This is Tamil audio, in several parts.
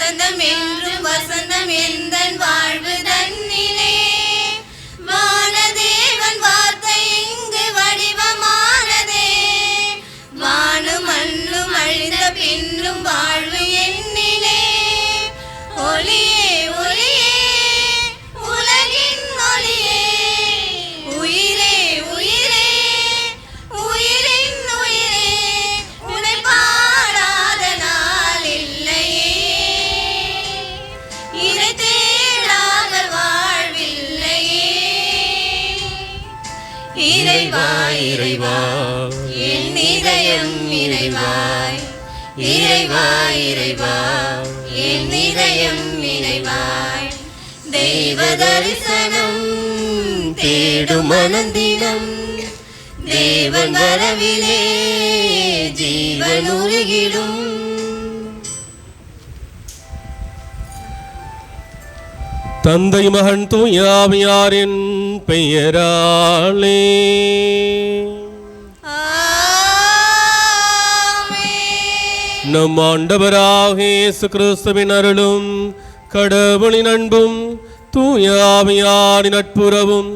வசந்தம் என்றும் வசந்தம் எந்தன் வாழ்வு தன்னிலே. வானதேவன் வார்த்தை இங்கு வடிவமானதே. வானும் மண்ணும் அழிந்த பின்னும் வாழ்வு என்னிலே. ஒளியே ஒளியே உலகின் ஒளியே. உயிரே உயிரே உயிரின் உயிரே. உன்னை பாடாத நாள் இல்லையே. இறை தேடாத வாழ்வில்லையே. இறைவாய் இறைவாய் என் இதயம் இறைவாய். இறைவாய் இறைவாய் என் இதயம் இறைவாய். தெய்வ தரிசனம் தேடும் மனந்தினம். தேவன் வரவிலே ஜீவன் உருகிடும். தந்தை மகன் தூய ஆவியாரின் பெயராலே. நம் ஆண்டவராக இயேசு கிறிஸ்துவின் அருளும் கடவுளின் அன்பும் தூய ஆவியாரின் நட்புறவும்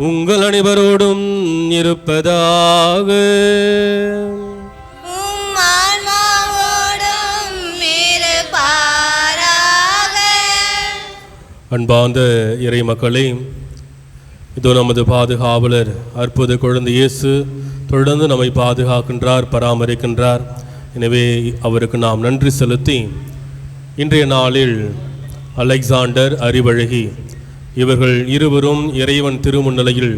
உங்கள் அனைவரோடும் இருப்பதாக. அன்பார்ந்த இறை மக்களே, இதோ நமது பாதுகாவலர் அற்புத குழந்தை இயேசு தொடர்ந்து நம்மை பாதுகாக்கின்றார், பராமரிக்கின்றார். எனவே அவருக்கு நாம் நன்றி செலுத்தி இன்றைய நாளில் அலெக்சாண்டர், அறிவழகி இவர்கள் இருவரும் இறைவன் திருமுன்னிலையில்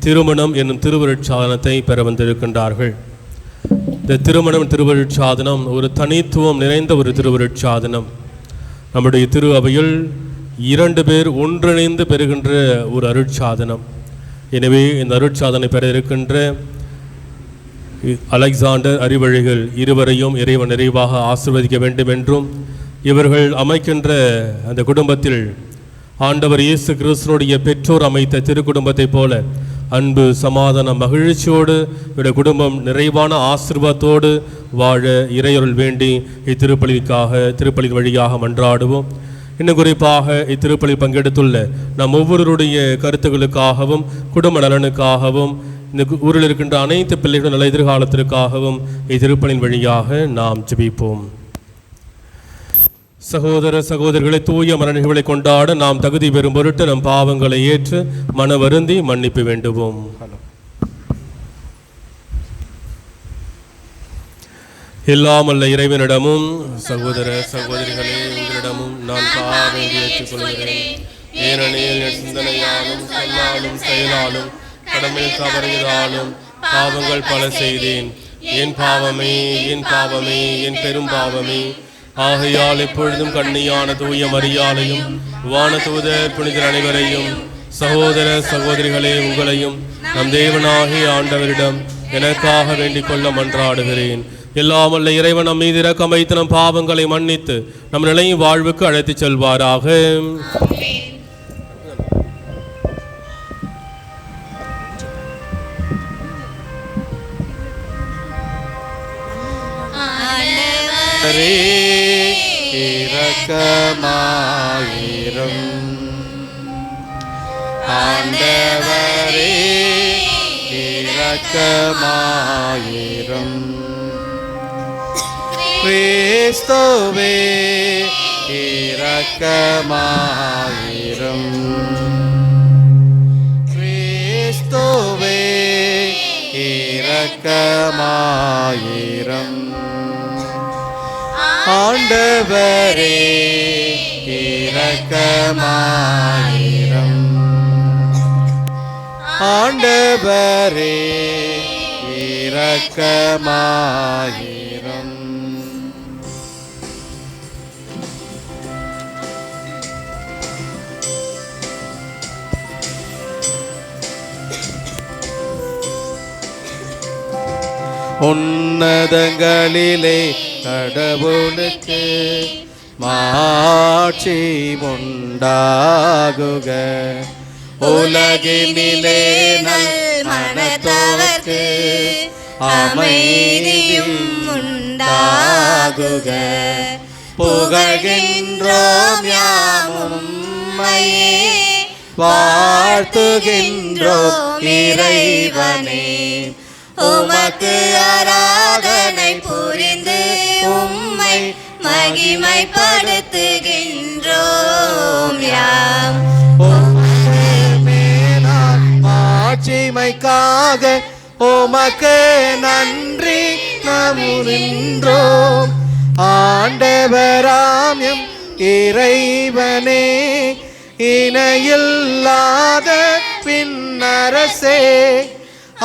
திருமணம் என்னும் திருவருட்சாதனத்தை பெற வந்திருக்கின்றார்கள். இந்த திருமணம் திருவருட்சாதனம் ஒரு தனித்துவம் நிறைந்த ஒரு திருவருட்சாதனம். நம்முடைய திரு அவையில் 2 பேர் ஒன்றிணைந்து பெறுகின்ற ஒரு அருட்சாதனம். எனவே இந்த அருட்சாதனை பெற இருக்கின்ற அலெக்சாண்டர், அறிவழிகள் இருவரையும் இறைவன் நிறைவாக ஆசீர்வதிக்க வேண்டும் என்றும், இவர்கள் அமைக்கின்ற அந்த குடும்பத்தில் ஆண்டவர் இயேசு கிறிஸ்துனுடைய பெற்றோர் அமைத்த திருக்குடும்பத்தை போல அன்பு, சமாதானம், மகிழ்ச்சியோடு இவருடைய குடும்பம் நிறைவான ஆசீர்வாதத்தோடு வாழ இறையருள் வேண்டி திருப்பலி வழியாக மன்றாடுவோம். இன்னும் குறிப்பாக இத்திருப்பலி பங்கெடுத்துள்ள நம் ஒவ்வொருவருடைய கருத்துக்களுக்காகவும் குடும்ப நலனுக்காகவும் இந்த ஊரில் இருக்கின்ற அனைத்து பிள்ளைகளும் நல்ல எதிர்காலத்திற்காகவும் இத்திருப்பலின் வழியாக நாம் ஜெபிப்போம். சகோதர சகோதரிகளை தூய மரணங்களை கொண்டாட நாம் தகுதி பெறும் பொருட்டு நம் பாவங்களை ஏற்று மன வருந்தி மன்னிப்பு வேண்டுவோம். எல்லாமல்ல இறைவனிடமும் சகோதர சகோதரிகளே உங்களிடமும் நான் பாவங்களை ஏற்றுக்கொள்கிறேன். ஏனெனில் என் சிந்தனையாலும் சொல்லாலும் செயலாலும் கடமையில் தவறியதாலும் பாவங்கள் பல செய்தேன். என் பாவமே என் பாவமே என் பெரும் பாவமே. ஆகையால் எப்பொழுதும் கண்ணியான தூய மரியாதையும் வானதூதர் புனிதர் அனைவரையும் சகோதர சகோதரிகளே உங்களையும் நம் தேவனாகிய ஆண்டவரிடம் எனக்காக வேண்டிக் கொள்ள மன்றாடுகிறேன். எல்லாமல்ல இறைவன் நம் மீது இரக்கம் வைத்து நம் பாவங்களை மன்னித்து நம் நிலையும் வாழ்வுக்கு அழைத்துச் செல்வாராக. இரக்கமாயிரும் ஆண்டவரே, இரக்கமாயிரும். கிறிஸ்துவே இரக்கமாயிரும். கிறிஸ்துவே இரக்கமாயிரும். ஆண்டவரே இரக்கமாயிரும். ஆண்டவரே இரக்கமாயிரும். உன்னதங்களிலே கடவுளுக்கு மாட்சி உண்டாகுக. உலகினிலே நல் மனத்தவர்க்கு அமைதியும் உண்டாகுக. புகழ்கின்றோம் யாமும் உம்மையே வாழ்த்துகின்றோம் இறைவனே. உமக்கு ஆராதனை புரிந்து உம்மை மகிமைப்படுத்துகின்றோம் யாம். மேலான ஆட்சிமைக்காக உமக்கு நன்றி நமுகின்றோம். ஆண்டவராம் எம் இறைவனே, இணையில்லாத பின்னரசே,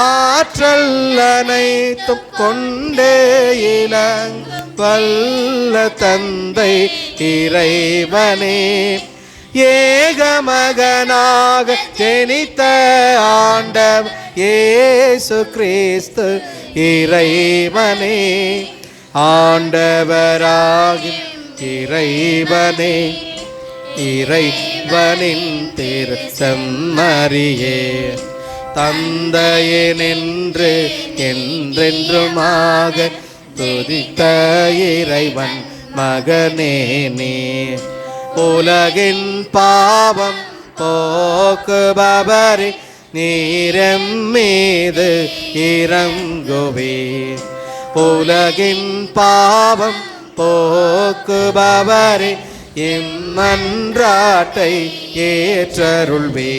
ஆற்றல் அனைத்தும் கொண்டு இளங் வல்ல தந்தை இறைவனே, ஏகமகனாக ஜெனித்த ஆண்டவர் இயேசு கிறிஸ்து இறைவனே, ஆண்டவராகிய இறைவனே, இறைவனின் திரு செம்மறியே, தந்தையே நின்று என்றென்றுமாக துதித்த இறைவன் மகனே நீ, உலகின் பாவம் போக்குபவரே, நீரம் மீது இறங்குவே. உலகின் பாவம் போக்குபவரே, இம்மன்றாட்டை ஏற்றருள்வே.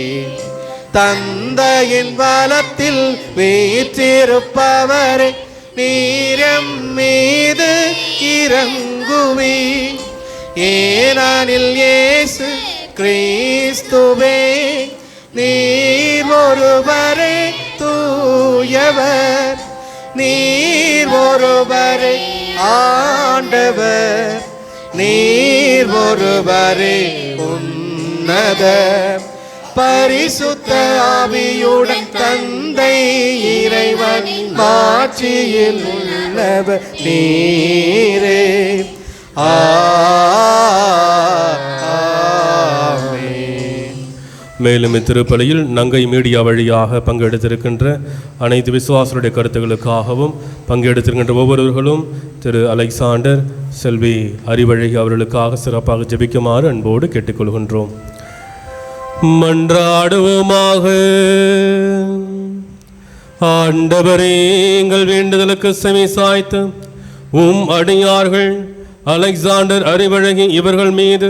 தந்தையின் வலத்தில் வீற்றிருப்பவரே, நீரம் மீது இறங்குவே. ஏனெனில் இயேசு கிறிஸ்துவே, நீர் ஒருவரே தூயவர், நீர் ஒருவரே ஆண்டவர், நீர் ஒருவரே உன்னத, பரிசுத்த ஆவியுடன் தந்தை இறைவன் மாட்சியில் உள்ளவர் நீரே. ஆமென். மேலும் இத்திருப்பலியில் நங்கை மீடியா வழியாக பங்கெடுத்திருக்கின்ற அனைத்து விசுவாசருடைய கருத்துக்களுக்காகவும் பங்கெடுத்திருக்கின்ற ஒவ்வொருவர்களும் திரு அலெக்சாண்டர், செல்வி அறிவழகி அவர்களுக்காக சிறப்பாக ஜெபிக்குமாறு அன்போடு கேட்டுக்கொள்கின்றோம். மன்றாடுவோமாக. ஆண்டவரே, எங்கள் வேண்டுதலுக்கு செவி சாய்த்து அடியார்கள் அலெக்சாண்டர், அறிவழகி இவர்கள் மீது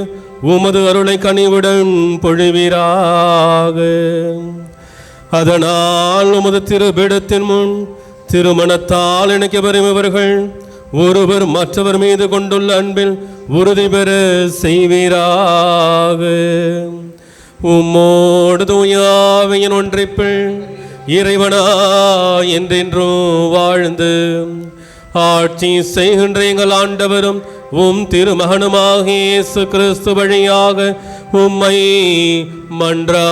உமது அருளை கனிவுடன் பொழிவீராக. அதனால் உமது திருபிடத்தின் முன் திருமணத்தால் இணைக்கப்பெறும் இவர்கள் ஒருவர் மற்றவர் மீது கொண்டுள்ள அன்பில் உறுதி பெற செய்வீராக. உம்மோடு தூயாவின் ஒன்றிப்பில் இறைவனா என்றென்றும் வாழ்ந்து ஆட்சி செய்கின்ற எங்கள் ஆண்டவரும் உம் திருமகனுமாகிய இயேசு கிறிஸ்து வழியாக உம்மை மன்றாடுகின்றோம்.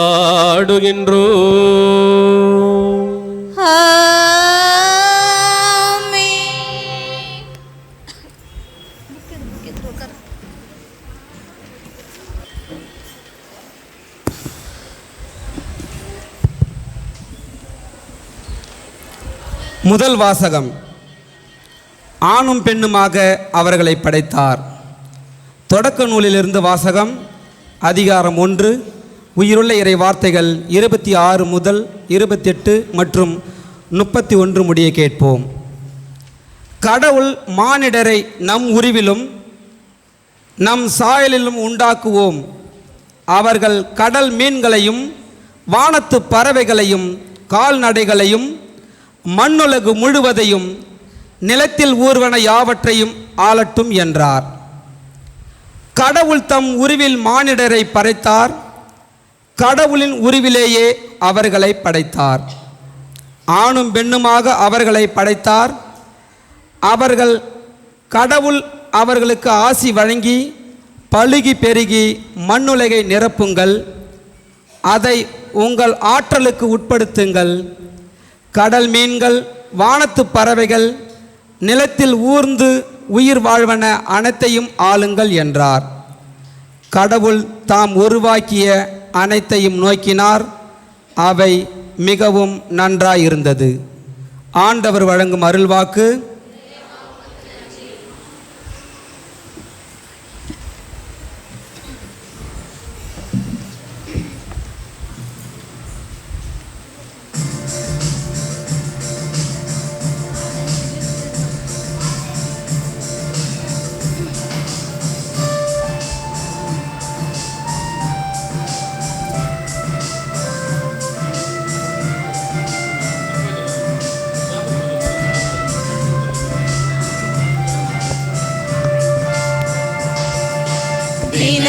முதல் வாசகம். ஆணும் பெண்ணுமாக அவர்களை படைத்தார். தொடக்க நூலிலிருந்து வாசகம். அதிகாரம் 1. உயிருள்ள இறை வார்த்தைகள் 26 முதல் 28 மற்றும் 31 முடிய கேட்போம். கடவுள் மானிடரை நம் உருவிலும் நம் சாயலிலும் உண்டாக்குவோம். அவர்கள் கடல் மீன்களையும் வானத்து பறவைகளையும் கால்நடைகளையும் மண்ணுலகு முழுவதையும் நிலத்தில் ஊர்வன யாவற்றையும் ஆளட்டும் என்றார். கடவுள் தம் உருவில் மானிடரை படைத்தார். கடவுளின் உருவிலேயே அவர்களை படைத்தார். ஆணும் பெண்ணுமாக அவர்களை படைத்தார். அவர்கள் கடவுள் அவர்களுக்கு ஆசி வழங்கி பலுகி பெருகி மண்ணுலகை நிரப்புங்கள், அதை உங்கள் ஆற்றலுக்கு உட்படுத்துங்கள். கடல் மீன்கள் வானத்து பறவைகள் நிலத்தில் ஊர்ந்து உயிர் வாழ்வன அனைத்தையும் ஆளுங்கள் என்றார். கடவுள் தாம் உருவாக்கிய அனைத்தையும் நோக்கினார். அவை மிகவும் நன்றாயிருந்தது. ஆண்டவர் வழங்கும் அருள்வாக்கு.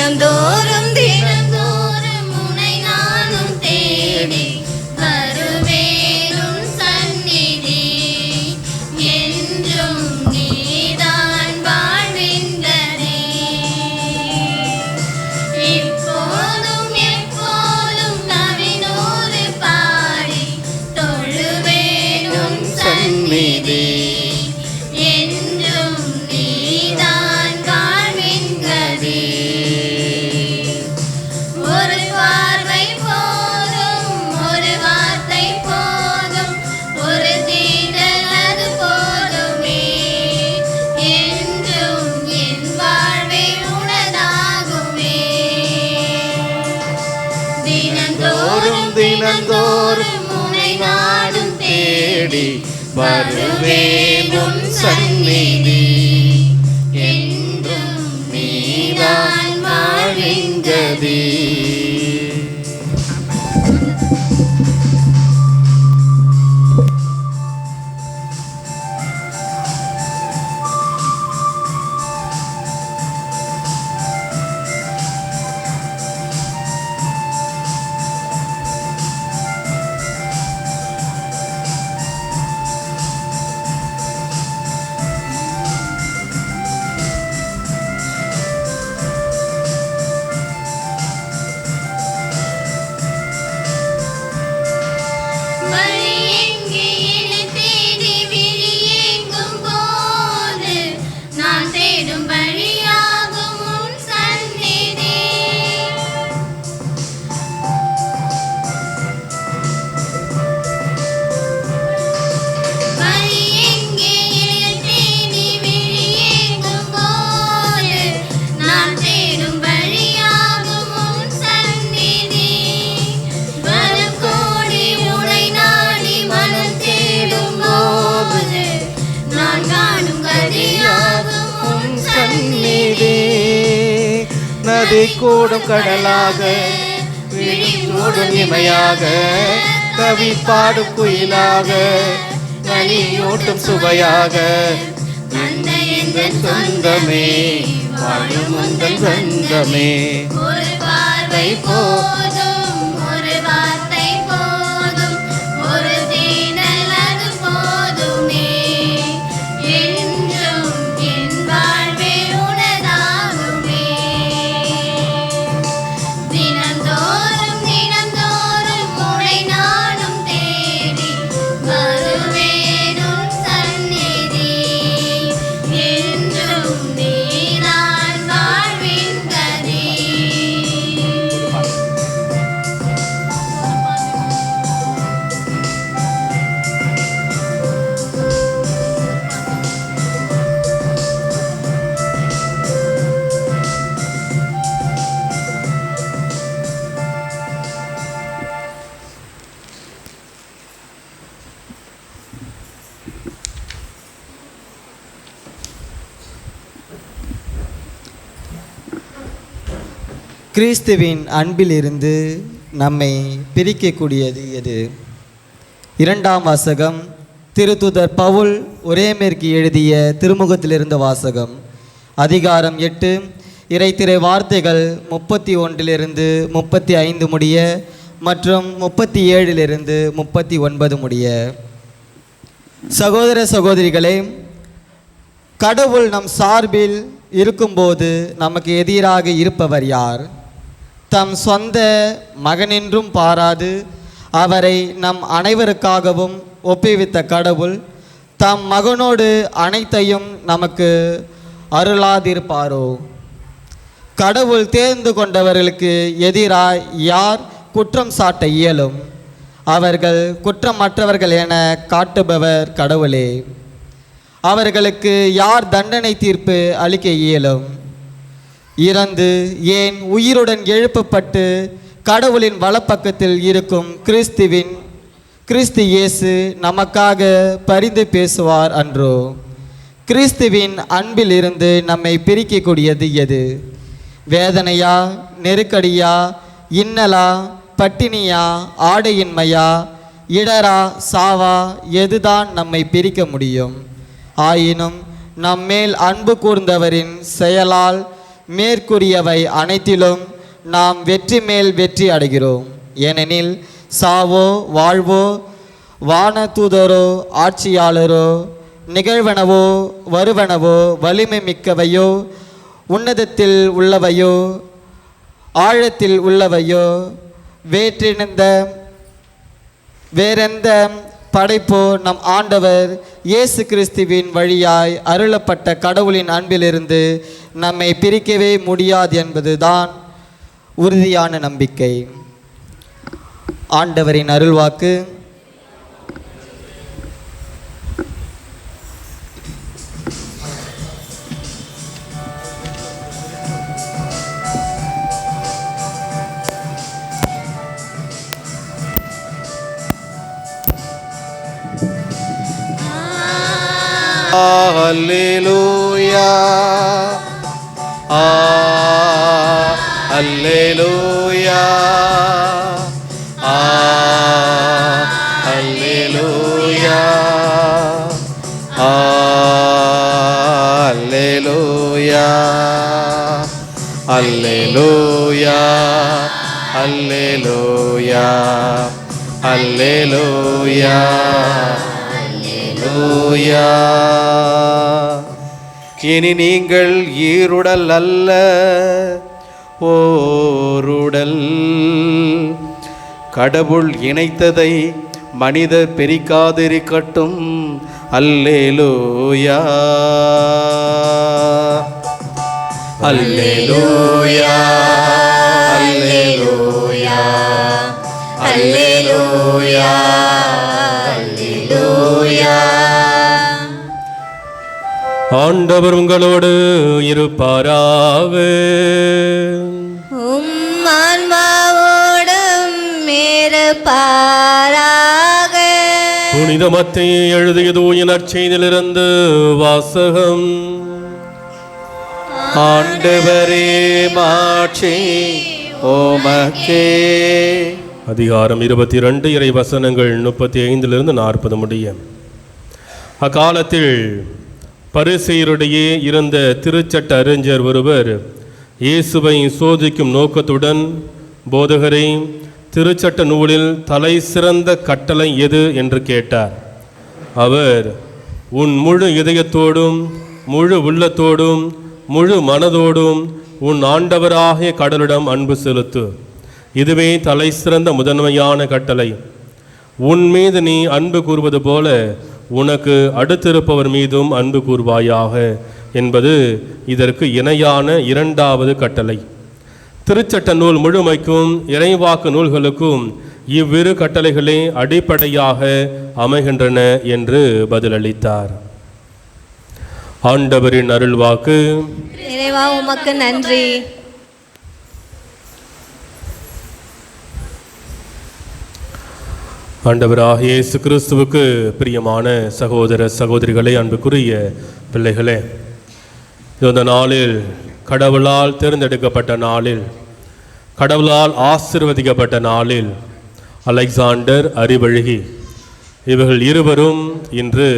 தினந்தோறும் தினந்தோறும் உன்னை நானும் தேடி வருவேன் உன் சந்நிதி. என்றும் நீதான் வாழ்கின்றதே. இப்போதும் எப்போதும் கவினூறு பாடி தொழுவேன் உன் சந்நிதி. என்றும் நீதான் வாழ்கின்றதே. ஒரு பார்வை போதும், ஒரு வார்த்தை போதும், ஒரு தீண்டல் அது போதுமே. என்றும் என் வாழ்வே உனதாகுமே. தினந்தோறும் தினந்தோறும் உன்னை நாடும் தேடி வருவேன் உன் சந்நிதி. என்றும் நீதான் வாழ்கின்றதே. வழி எங்கே என்னை தேடி விழி ஏங்கும் போது நான் தேடும் வழியாகும் உன் சந்நிதி. வழி எங்கே என்னை தேடி விழி ஏங்கும் போது நான் தேடும் வழியாகும் உன் சந்நிதி. வரம் கோடி உனை நாடி மனம் தேடும் போது நான் காணும் கதியாகும் உன் சந்நிதி. நதி கூடும் கடலாக விழிச்சூடும் இமையாக கவி பாடும் குயிலாக கனியூட்டும் சுவையாக அந்த எந்தன் சொந்தமே வாழும் உந்தன் சொந்தமே. ஒரு பார்வை போதும், ஒரு வார்த்தை போதும், ஒரு தீண்டல் அது போதுமே. என்றும் என் வாழ்வே உனதாகுமே. தினந்தோறும் தினந்தோறும் உன்னை நானும் தேடி வருவேன் உன் சந்நிதி. என்றும் நீதான் வாழ்கின்றதே. கிறிஸ்துவின் அன்பிலிருந்து நம்மை பிரிக்கக்கூடியது எது? இரண்டாம் வாசகம் திருத்தூதர் பவுல் ஒரேமேற்கு எழுதிய திருமுகத்திலிருந்து வாசகம். அதிகாரம் 8 இறைத்திரை வார்த்தைகள் 31 35 முடிய மற்றும் 37 39 முடிய. சகோதர சகோதரிகளே, கடவுள் நம் சார்பில் இருக்கும்போது நமக்கு எதிராக இருப்பவர் யார்? தம் சொந்த மகனென்றும் பாராது அவரை நம் அனைவருக்காகவும் ஒப்புவித்த கடவுள் தம் மகனோடு அனைத்தையும் நமக்கு அருளாதிருப்பாரோ? கடவுள் தேர்ந்து கொண்டவர்களுக்கு எதிராக யார் குற்றம் சாட்ட இயலும்? அவர்கள் குற்றமற்றவர்கள் என காட்டுபவர் கடவுளே. அவர்களுக்கு யார் தண்டனை தீர்ப்பு அளிக்க இயலும்? இறந்து ஏன் உயிருடன் எழுப்பப்பட்டு கடவுளின் வலப்பக்கத்தில் இருக்கும் கிறிஸ்து இயேசு நமக்காக பரிந்து பேசுவார் அன்றோ? கிறிஸ்துவின் அன்பில் இருந்து நம்மை பிரிக்கக்கூடியது எது? வேதனையா, நெருக்கடியா, இன்னலா, பட்டினியா, ஆடையின்மையா, இடரா, சாவா, எதுதான் நம்மை பிரிக்க முடியும்? ஆயினும் நம்மேல் அன்பு கூர்ந்தவரின் செயலால் மேற்கூறியவை அனைத்திலும் நாம் வெற்றி மேல் வெற்றி அடைகிறோம். ஏனெனில் சாவோ வாழ்வோ வானதூதரோ ஆட்சியாளரோ நிகழ்வனவோ வருவனவோ வலிமை மிக்கவையோ உன்னதத்தில் உள்ளவையோ ஆழத்தில் உள்ளவையோ வேறெந்த படைப்போ நம் ஆண்டவர் இயேசு கிறிஸ்துவின் வழியாய் அருளப்பட்ட கடவுளின் அன்பிலிருந்து நம்மை பிரிக்கவே முடியாது என்பதுதான் உறுதியான நம்பிக்கை. ஆண்டவரின் அருள்வாக்கு. Alleluia, Alleluia, Alleluia, Alleluia, Alleluia, Alleluia, Alleluia. இனி நீங்கள் ஈருடல் அல்ல ஓருடல். கடவுள் இணைத்ததை மனிதர் பிரிக்காதிருக்கட்டும். அல்லேலூயா, அல்லேலூயா, அல்லேலூயா, அல்லேலூயா, அல்லேலூயா. ஆண்டவர் உங்களோடு இருப்பாராக. உம் ஆன்மாவோடும் இருப்பாராக. புனித மத்தேயு எழுதிய தூய நற்செய்தியிலிருந்து வாசகம். ஆண்டவரே மாட்சி உமக்கே. அதிகாரம் 22 இறை வசனங்கள் 35 40 முடிய. அக்காலத்தில் பரிசேயரிடையே இருந்த திருச்சட்ட அறிஞர் ஒருவர் இயேசுவை சோதிக்கும் நோக்கத்துடன், போதகரே, திருச்சட்ட நூலில் தலை சிறந்த கட்டளை எது என்று கேட்டார். அவர், உன் முழு இதயத்தோடும் முழு உள்ளத்தோடும் முழு மனதோடும் உன் ஆண்டவராகிய கடவுளிடம் அன்பு செலுத்து, இதுவே தலை சிறந்த முதன்மையான கட்டளை. உன் மீது நீ அன்பு கூறுவது போல உனக்கு அடுத்திருப்பவர் மீதும் அன்பு கூர்வாயாக என்பது இதற்கு இணையான இரண்டாவது கட்டளை. திருச்சட்ட நூல் முழுமைக்கும் இறைவாக்கு நூல்களுக்கும் இவ்விரு கட்டளைகளே அடிப்படையாக அமைகின்றன என்று பதிலளித்தார். ஆண்டவரின் அருள்வாக்கு. இறைவா உமக்கு நன்றி. ஆண்டவராகிய இயேசு கிறிஸ்துவுக்கு பிரியமான சகோதர சகோதரிகளே, அன்புக்குரிய பிள்ளைகளே, இந்த நாளில் கடவுளால் தேர்ந்தெடுக்கப்பட்ட நாளில், கடவுளால் ஆசீர்வதிக்கப்பட்ட நாளில் அலெக்சாண்டர், அறிவழகி இவர்கள் இருவரும் இன்று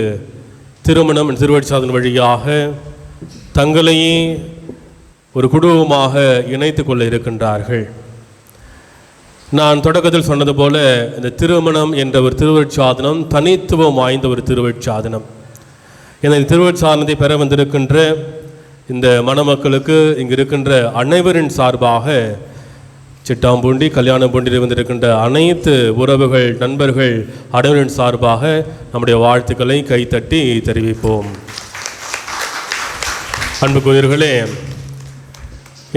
திருமணம் திருவடிச்சாதன் வழியாக தங்களையே ஒரு குடும்பமாக இணைத்து கொள்ள இருக்கின்றார்கள். நான் தொடக்கத்தில் சொன்னது போல இந்த திருமணம் என்ற ஒரு திருவருட்சாதனம் தனித்துவம் வாய்ந்த ஒரு திருவருட்சாதனம். இந்த திருவருட்சாதனத்தை பெற வந்திருக்கின்ற இந்த மணமக்களுக்கு இங்கு இருக்கின்ற அனைவரின் சார்பாக, சிட்டாம்பூண்டி கல்யாணம்பூண்டியில் வந்திருக்கின்ற அனைத்து உறவுகள், நண்பர்கள் அனைவரின் சார்பாக நம்முடைய வாழ்த்துக்களை கைத்தட்டி தெரிவிப்போம். அன்புக்குரியவர்களே,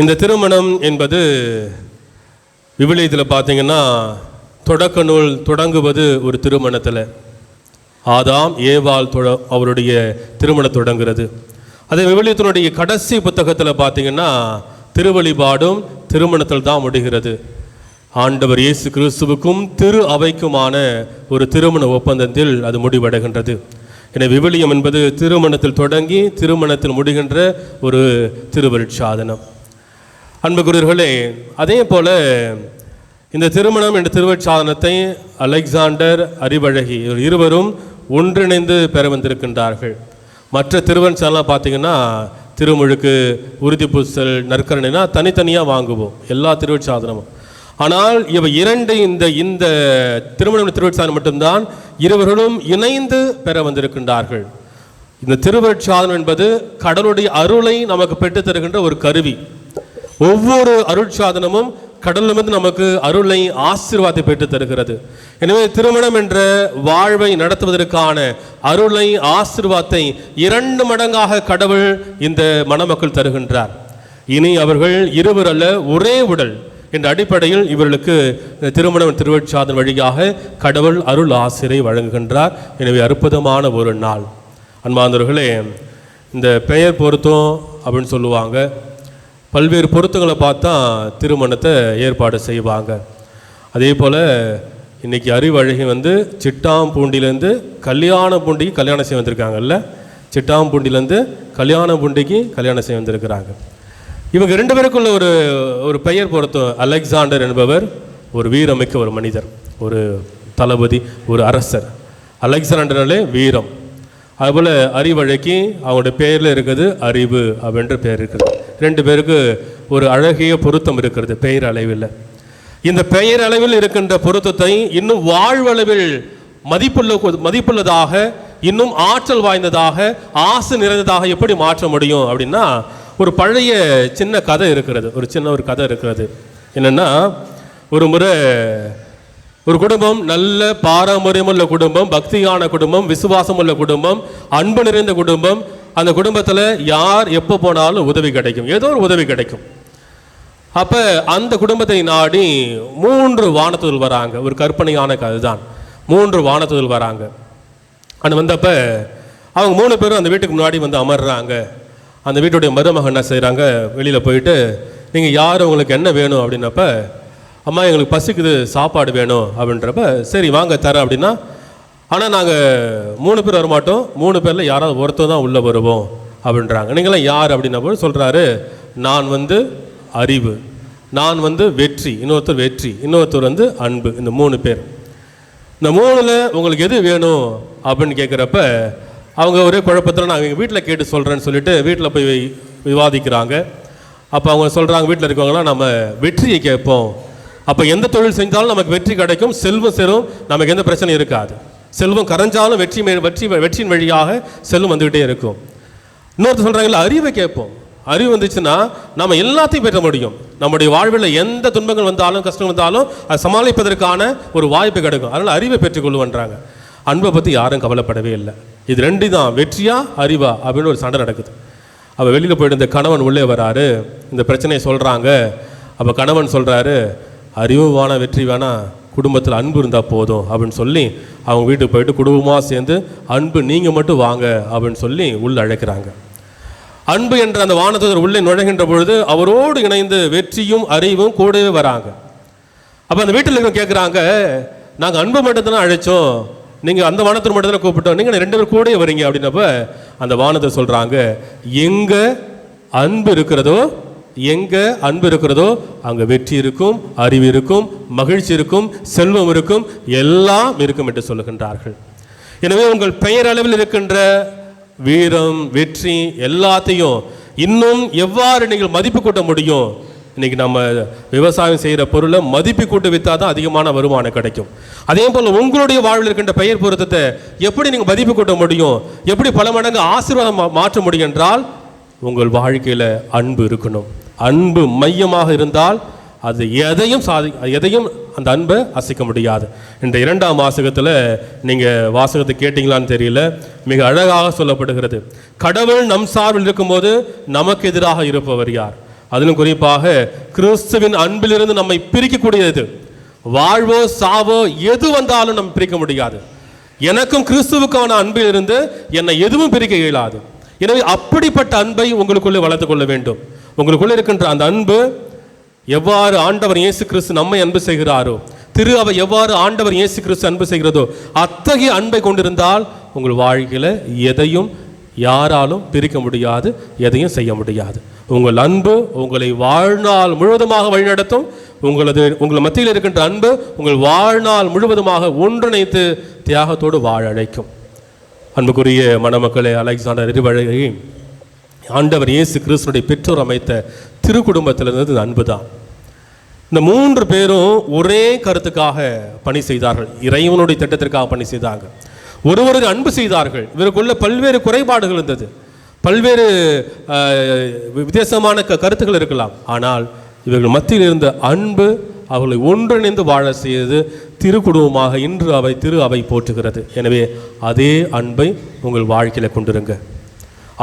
இந்த திருமணம் என்பது விவிலியத்தில் பார்த்தீங்கன்னா தொடக்க நூல் தொடங்குவது ஒரு திருமணத்தில். ஆதாம் ஏவாள் அவருடைய திருமணம் தொடங்குகிறது. அதே விவிலியத்தினுடைய கடைசி புத்தகத்தில் பார்த்தீங்கன்னா திருவழிபாடும் திருமணத்தில் தான் முடிகிறது. ஆண்டவர் இயேசு கிறிஸ்துவுக்கும் திரு அவைக்குமான ஒரு திருமண ஒப்பந்தத்தில் அது முடிவடைகின்றது. எனவே விவிலியம் என்பது திருமணத்தில் தொடங்கி திருமணத்தில் முடிகின்ற ஒரு திருவருட்சாதனம். அன்புக்குரியவர்களே, அதே போல இந்த திருமணம் என்ற திருவருட்சாதனத்தை அலெக்சாண்டர், அறிவழகி இருவரும் ஒன்றிணைந்து பெற வந்திருக்கின்றார்கள். மற்ற திருவருட்சாதனம் பார்த்தீங்கன்னா திருமுழுக்கு, உறுதி பூசல், நற்கரணைனா தனித்தனியாக வாங்குவோம் எல்லா திருவருட்சாதனமும். ஆனால் இவை இரண்டு இந்த திருமண திருவருட்சாதனம் மட்டும்தான் இருவர்களும் இணைந்து பெற வந்திருக்கின்றார்கள். இந்த திருவருட்சாதனம் என்பது கடவுளுடைய அருளை நமக்கு பெற்று தருகின்ற ஒரு கருவி. ஒவ்வொரு அருட்சாதனமும் கடவுளிலிருந்து நமக்கு அருளை, ஆசீர்வாதத்தை பெற்று தருகிறது. எனவே திருமணம் என்ற வாழ்வை நடத்துவதற்கான அருளை, ஆசீர்வாதத்தை 2 மடங்காக கடவுள் இந்த மணமக்கள் தருகின்றார். இனி அவர்கள் இருவர் அல்ல, ஒரே உடல் என்ற அடிப்படையில் இவர்களுக்கு திருமணம் திருவருட்சாதனம் வழியாக கடவுள் அருள் ஆசிரை வழங்குகின்றார். எனவே அற்புதமான ஒரு நாள். அன்பார்ந்தவர்களே, இந்த பெயர் பொருத்தம் அப்படின்னு சொல்லுவாங்க. பல்வேறு பொருத்தங்களை பார்த்தா திருமணத்தை ஏற்பாடு செய்வாங்க. அதே போல் இன்றைக்கி அறிவழகி சிட்டாம்பூண்டிலேருந்து கல்யாணப்பூண்டிக்கு கல்யாணம் செய்ய வந்திருக்காங்கல்ல. சிட்டாம்பூண்டிலேருந்து கல்யாணப்பூண்டிக்கு கல்யாணம் செய்ய வந்திருக்கிறாங்க. இவங்க 2 பேருக்குள்ள ஒரு பெயர் பொருத்தம். அலெக்சாண்டர் என்பவர் ஒரு வீரமிக்க ஒரு மனிதர், ஒரு தளபதி, ஒரு அரசர். அலெக்சாண்டர்னாலே வீரம். அதுபோல் அறிவழகி அவங்களுடைய பெயரில் இருக்கிறது அறிவு அப்படின்ற பெயர் இருக்குது. 2 பேருக்கு ஒரு அழகிய பொருத்தம் இருக்கிறது பெயர் அளவில். இந்த பெயர் அளவில் இருக்கின்ற பொருத்தத்தை இன்னும் வாழ்வளவில் மதிப்புள்ளதாக, இன்னும் ஆற்றல் வாய்ந்ததாக, ஆசை நிறைந்ததாக எப்படி மாற்ற முடியும் அப்படின்னா, ஒரு பழைய சின்ன கதை இருக்கிறது. ஒரு கதை இருக்கிறது. என்னென்னா, ஒரு முறை ஒரு குடும்பம், நல்ல பாரம்பரியமுள்ள குடும்பம், பக்தியான குடும்பம், விசுவாசம் உள்ள குடும்பம், அன்பு நிறைந்த குடும்பம். அந்த குடும்பத்தில் யார் எப்போ போனாலும் உதவி கிடைக்கும், ஏதோ ஒரு உதவி கிடைக்கும். அப்போ அந்த குடும்பத்தை நாடி 3 வானதூதர்கள் வராங்க. ஒரு கற்பனையான கதை தான். 3 வானதூதர்கள் வராங்க. அது வந்தப்போ அவங்க 3 பேரும் அந்த வீட்டுக்கு முன்னாடி அமர்றாங்க. அந்த வீட்டுடைய மருமகன் என்ன செய்கிறாங்க, வெளியில் போயிட்டு, நீங்கள் யார், உங்களுக்கு என்ன வேணும் அப்படின்னப்ப, அம்மா எங்களுக்கு பசிக்குது, சாப்பாடு வேணும் அப்படின்றப்ப, சரி வாங்க தரேன் அப்படின்னா, ஆனால் நாங்கள் 3 பேர் வரமாட்டோம், 3 பேரில் யாராவது ஒருத்தர் தான் உள்ளே வருவோம் அப்படின்றாங்க. நீங்களாம் யார் அப்படின்னப்போ சொல்கிறாரு, நான் அறிவு, நான் வெற்றி, இன்னொருத்தர் வெற்றி, இன்னொருத்தர் அன்பு. இந்த 3 பேர். இந்த 3ல் உங்களுக்கு எது வேணும் அப்படின்னு கேட்குறப்ப அவங்க ஒரே குழப்பத்தில், நான் எங்கள் வீட்டில் கேட்டு சொல்கிறேன்னு சொல்லிட்டு வீட்டில் போய் விவாதிக்கிறாங்க. அப்போ அவங்க சொல்கிறாங்க, வீட்டில் இருக்கவங்களாம் நம்ம வெற்றியை கேட்போம். அப்போ எந்த தொழில் செஞ்சாலும் நமக்கு வெற்றி கிடைக்கும், செல்வம் சேரும், நமக்கு எந்த பிரச்சனையும் இருக்காது. செல்வம் கரைஞ்சாலும் வெற்றியின் வழியாக செல்வம் வந்துக்கிட்டே இருக்கும். இன்னொருத்தர் சொல்கிறாங்களா, அறிவை கேட்போம். அறிவு வந்துச்சுன்னா நம்ம எல்லாத்தையும் பெற முடியும். நம்முடைய வாழ்வில் எந்த துன்பங்கள் வந்தாலும், கஷ்டம் வந்தாலும் அதை சமாளிப்பதற்கான ஒரு வாய்ப்பு கிடைக்கும். அதனால் அறிவை பெற்றுக்கொள்ளுன்றாங்க. அன்பை பற்றி யாரும் கவலைப்படவே இல்லை. இது 2 தான், வெற்றியா அறிவா அப்படின்னு ஒரு சண்டை நடக்குது. அவள் வெளியில் போயிட்டு இந்த கணவன் உள்ளே வராரு, இந்த பிரச்சனையை சொல்கிறாங்க. அப்போ கணவன் சொல்கிறாரு, அறிவு வேணாம், வெற்றி வேணாம், குடும்பத்தில் அன்பு இருந்தால் போதும் அப்படின்னு சொல்லி அவங்க வீட்டுக்கு போயிட்டு குடும்பமாக சேர்ந்து அன்பு நீங்கள் மட்டும் வாங்க அப்படின்னு சொல்லி உள்ளே அழைக்கிறாங்க. அன்பு என்ற அந்த வானதூதர் உள்ளே நுழைகின்ற பொழுது அவரோடு இணைந்து வெற்றியும் அறிவும் கூடவே வராங்க. அப்போ அந்த வீட்டில் இருக்க கேட்குறாங்க, நாங்கள் அன்பு மட்டும்தானே அழைச்சோம், நீங்கள் அந்த வானதூதர் மட்டும் தானே கூப்பிட்டோம், நீங்கள் 2 பேர் கூட வரீங்க அப்படின்னப்ப அந்த வானதூதர் சொல்கிறாங்க, எங்கே அன்பு இருக்கிறதோ அங்கே வெற்றி இருக்கும், அறிவு இருக்கும், மகிழ்ச்சி இருக்கும், செல்வம் இருக்கும், எல்லாம் இருக்கும் என்று சொல்லுகின்றார்கள். எனவே உங்கள் பெயர் அளவில் இருக்கின்ற வீரம், வெற்றி எல்லாத்தையும் இன்னும் எவ்வாறு நீங்கள் மதிப்பு கூட்ட முடியும்? இன்னைக்கு நம்ம விவசாயம் செய்கிற பொருளை மதிப்பு கூட்டு விற்றா தான் அதிகமான வருமானம் கிடைக்கும். அதே போல் உங்களுடைய வாழ்வில் இருக்கின்ற பெயர் பொருத்தத்தை எப்படி நீங்கள் மதிப்பு கூட்ட முடியும், எப்படி பல மடங்கு ஆசீர்வாதம் மாற்ற முடியும் என்றால், உங்கள் வாழ்க்கையில் அன்பு இருக்கணும். அன்பு மையமாக இருந்தால் அது எதையும் அந்த அன்பை அசைக்க முடியாது. இந்த 2ஆம் வாசகத்தில் நீங்கள் வாசகத்தை கேட்டீங்களான்னு தெரியல, மிக அழகாக சொல்லப்படுகிறது. கடவுள் நம் சார்பில் இருக்கும்போது நமக்கு எதிராக இருப்பவர் யார்? அதிலும் குறிப்பாக கிறிஸ்துவின் அன்பிலிருந்து நம்மை பிரிக்கக்கூடியது வாழ்வோ சாவோ எது வந்தாலும் நம்ம பிரிக்க முடியாது. எனக்கும் கிறிஸ்துவுக்கான அன்பிலிருந்து என்னை எதுவும் பிரிக்க இயலாது. எனவே அப்படிப்பட்ட அன்பை உங்களுக்குள்ளே வளர்த்து கொள்ள வேண்டும். உங்களுக்குள்ளே இருக்கின்ற அந்த அன்பு எவ்வாறு ஆண்டவர் இயேசு கிறிஸ்து நம்மை அன்பு செய்கிறாரோ, திரு அவை எவ்வாறு ஆண்டவர் இயேசு கிறிஸ்து அன்பு செய்கிறதோ, அத்தகைய அன்பை கொண்டிருந்தால் உங்கள் வாழ்க்கையில் எதையும் யாராலும் பிரிக்க முடியாது, எதையும் செய்ய முடியாது. உங்கள் அன்பு உங்களை வாழ்நாள் முழுவதுமாக வழிநடத்தும். உங்கள் மத்தியில் இருக்கின்ற அன்பு உங்கள் வாழ்நாள் முழுவதுமாக ஒன்றிணைத்து தியாகத்தோடு வாழ அழைக்கும். அன்புக்குரிய மணமக்களே, அலெக்சாண்டர் அறிவழகி ஆண்டவர் இயேசு கிறிஸ்துடைய பெற்றோர் அமைத்த திரு குடும்பத்தில் இருந்தது அன்பு தான். இந்த 3 பேரும் ஒரே கருத்துக்காக பணி செய்தார்கள், இறைவனுடைய திட்டத்திற்காக பணி செய்தாங்க, ஒருவருக்கு அன்பு செய்தார்கள். இவருக்குள்ள பல்வேறு குறைபாடுகள் இருந்தது, பல்வேறு வித்தியாசமான கருத்துக்கள் இருக்கலாம். ஆனால் இவர்கள் மத்தியில் இருந்த அன்பு அவர்களை ஒன்றிணைந்து வாழ செய்து திரு குடும்பமாக இன்று திரு அவை போற்றுகிறது. எனவே அதே அன்பை உங்கள் வாழ்க்கையில் கொண்டிருங்க.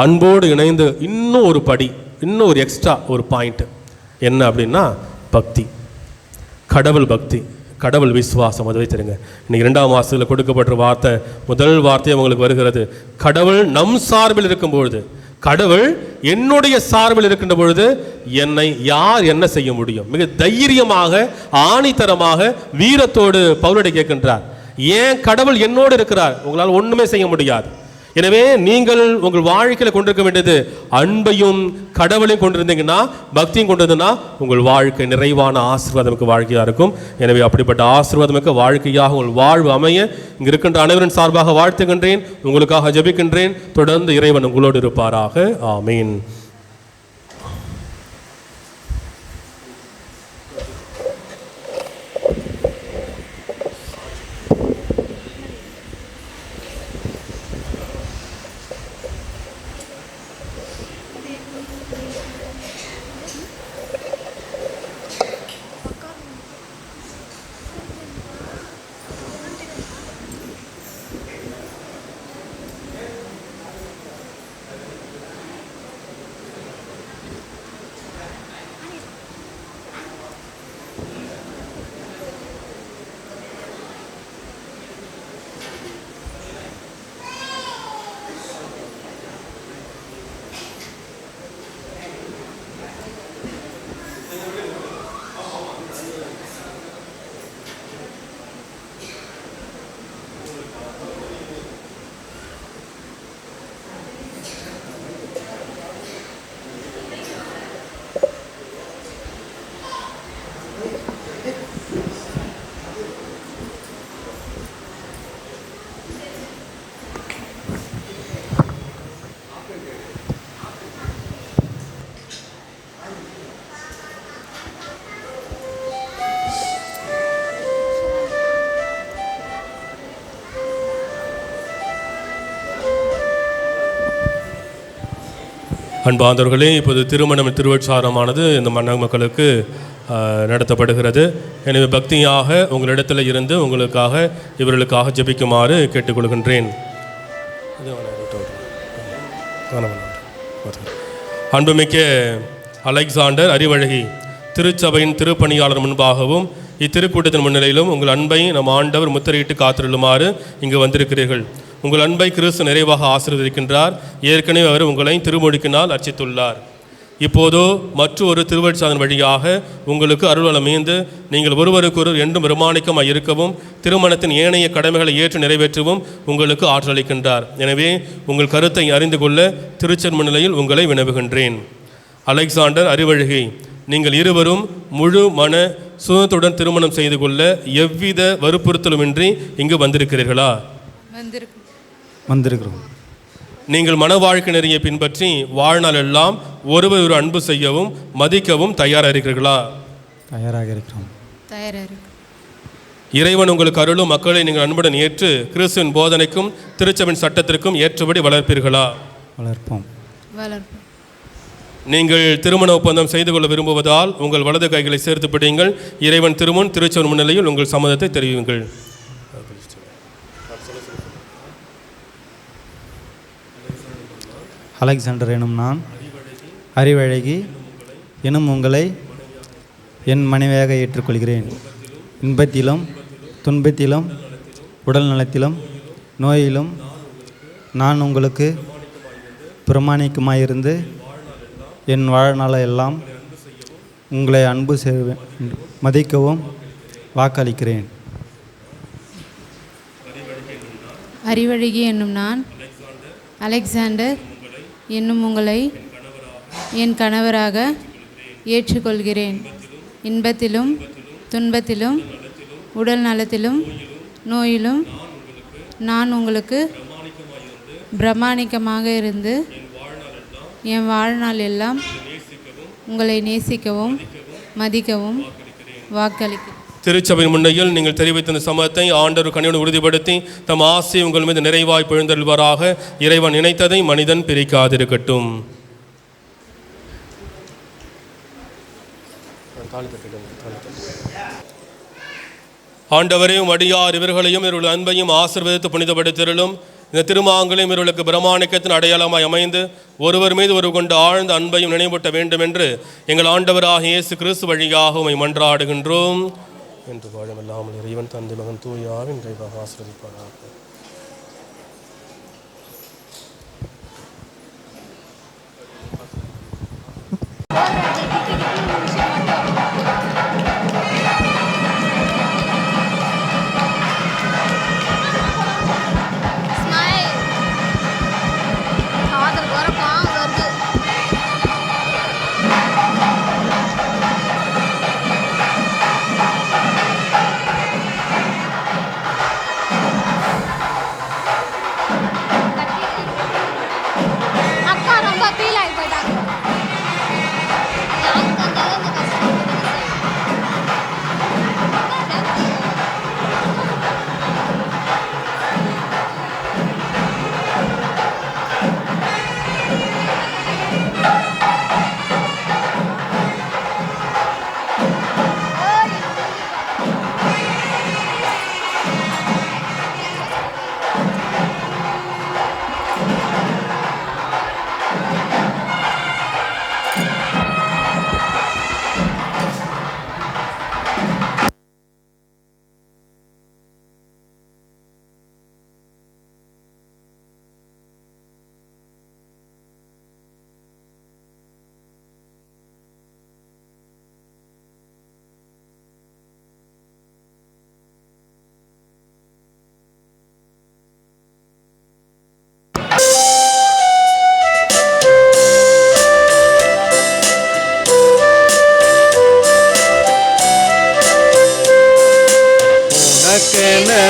அன்போடு இணைந்து இன்னும் ஒரு படி, இன்னும் ஒரு எக்ஸ்ட்ரா ஒரு பாயிண்ட் என்ன அப்படின்னா பக்தி, கடவுள் பக்தி, கடவுள் விசுவாசம். அதை வைத்திருங்க. இன்னைக்கு 2ஆம் வாசகத்தில் கொடுக்கப்பட்ட வார்த்தை, முதல் வார்த்தை உங்களுக்கு வருகிறது, கடவுள் நம் சார்பில் இருக்கும்பொழுது, கடவுள் என்னுடைய சார்பில் இருக்கின்ற பொழுது என்னை யார் என்ன செய்ய முடியும்? மிக தைரியமாக, ஆணித்தரமாக, வீரத்தோடு பவுலடி கேட்கின்றார். ஏன் கடவுள் என்னோடு இருக்கிறார், உங்களால் ஒண்ணுமே செய்ய முடியாது. எனவே நீங்கள் உங்கள் வாழ்க்கையில் கொண்டிருக்க வேண்டியது அன்பையும் கடவுளையும் கொண்டிருந்தீங்கன்னா, பக்தியும் கொண்டிருந்தீங்கன்னா உங்கள் வாழ்க்கை நிறைவான ஆசீர்வாதமிக்க வாழ்க்கையாக இருக்கும். எனவே அப்படிப்பட்ட ஆசீர்வாதமிக்க வாழ்க்கையாக உங்கள் வாழ்வு அமைய இங்கு இருக்கின்ற அனைவரின் சார்பாக வாழ்த்துகின்றேன், உங்களுக்காக ஜெபிக்கின்றேன். தொடர்ந்து இறைவன் உங்களோடு இருப்பாராக. ஆமீன். அன்பார்ந்தவர்களே, இப்போது திருமணம் திருவட்சாரமானது இந்த மன்னர் மக்களுக்கு நடத்தப்படுகிறது. எனவே பக்தியாக உங்களிடத்தில் இருந்து உங்களுக்காக இவர்களுக்காக ஜெபிக்குமாறு கேட்டுக்கொள்கின்றேன். அன்புமிக்க அலெக்சாண்டர் அறிவழகி திருச்சபையின் திருப்பணியாளர் முன்பாகவும் இத்திருக்கூட்டத்தின் முன்னிலையிலும் உங்கள் அன்பை நம் ஆண்டவர் முத்திரையிட்டு காத்திருளுமாறு இங்கு வந்திருக்கிறீர்கள். உங்கள் அன்பை கிறிஸ்து நிறைவாக ஆசீர்வதிக்கின்றார். ஏற்கனவே அவர் உங்களை திருமுழுக்கினால் அர்ச்சித்துள்ளார். இப்போதோ மற்றொரு திருவட்சாதன் வழியாக உங்களுக்கு அருள் அமைந்து நீங்கள் ஒருவருக்கொருவர் என்றும் பிரமாணிக்கமாக இருக்கவும் திருமணத்தின் ஏனைய கடமைகளை ஏற்று நிறைவேற்றவும் உங்களுக்கு ஆற்றலிக்கின்றார். எனவே உங்கள் கருத்தை அறிந்து கொள்ள திருச்சன் முன்னிலையில் உங்களை வினவுகின்றேன். அலெக்சாண்டர் அறிவழகி, நீங்கள் இருவரும் முழு மன சுதத்துடன் திருமணம் செய்து கொள்ள எவ்வித வற்புறுத்தலுமின்றி இங்கு வந்திருக்கிறீர்களா? வந்திருக்கிறோம். நீங்கள் மன வாழ்க்கை நெறியை பின்பற்றி வாழ்நாள் எல்லாம் ஒருவர் ஒரு அன்பு செய்யவும் மதிக்கவும் தயாராக இருக்கிறீர்களா? தயாராக இருக்கிறோம். இறைவன் உங்களுக்கு அருளும் மக்களை நீங்கள் அன்புடன் ஏற்று கிறிஸ்துவின் போதனைக்கும் திருச்சபையின் சட்டத்திற்கும் ஏற்றபடி வளர்ப்பீர்களா? வளர்ப்போம். நீங்கள் திருமண ஒப்பந்தம் செய்து கொள்ள விரும்புவதால் உங்கள் வலது கைகளை சேர்த்து பிடியுங்கள். இறைவன் திருமுன் திருச்சபை முன்னிலையில் உங்கள் சம்மதத்தை தெரிவியுங்கள். அலெக்சாண்டர் எனும் நான் அறிவழகி எனும் உங்களை என் மனைவியாக ஏற்றுக்கொள்கிறேன். இன்பத்திலும் துன்பத்திலும் உடல் நலத்திலும் நோயிலும் நான் உங்களுக்கு பிரமாணிக்கமாயிருந்து என் வாழ்நாளை எல்லாம் உங்களை அன்பு செய்வேன், மதிக்கவும் வாக்களிக்கிறேன். அறிவழகி என்னும் நான் அலெக்சாண்டர் என்னும் உங்களை என் கணவராக ஏற்றுக்கொள்கிறேன். இன்பத்திலும் துன்பத்திலும் உடல் நலத்திலும் நோயிலும் நான் உங்களுக்கு பிரமாணிக்கமாக இருந்து என் வாழ்நாள் எல்லாம் உங்களை நேசிக்கவும் மதிக்கவும் வாக்களிக்கிறேன். திருச்சபையின் முன்னையில் நீங்கள் தெரிவித்த இந்த சமத்தை ஆண்டவர் கனியோடு உறுதிப்படுத்தி தம் ஆசை உங்கள் மீது நிறைவாய் பொழிந்தருள்வாராக. இறைவன் நினைத்ததை மனிதன் பிரிக்காதிருக்கட்டும். ஆண்டவரையும் அடியார் இவர்களையும் இவர்கள் அன்பையும் ஆசீர்வதித்து புனிதப்படுத்திருளும். இந்த திருமாங்கலையும் இவர்களுக்கு பிரமாணிக்கத்தின் அடையாளமாய் அமைந்து ஒருவர் மீது ஒரு கொண்டு ஆழ்ந்த அன்பையும் நினைவூட்ட வேண்டும் என்று எங்கள் ஆண்டவராக இயேசு கிறிஸ்து வழியாக உம்மை மன்றாடுகின்றோம். என்று வாழமில்லாமல் இறைவன் தந்தை மகன் தூயாவின் இறைவாக ஆசீர்வதிப்பாராக.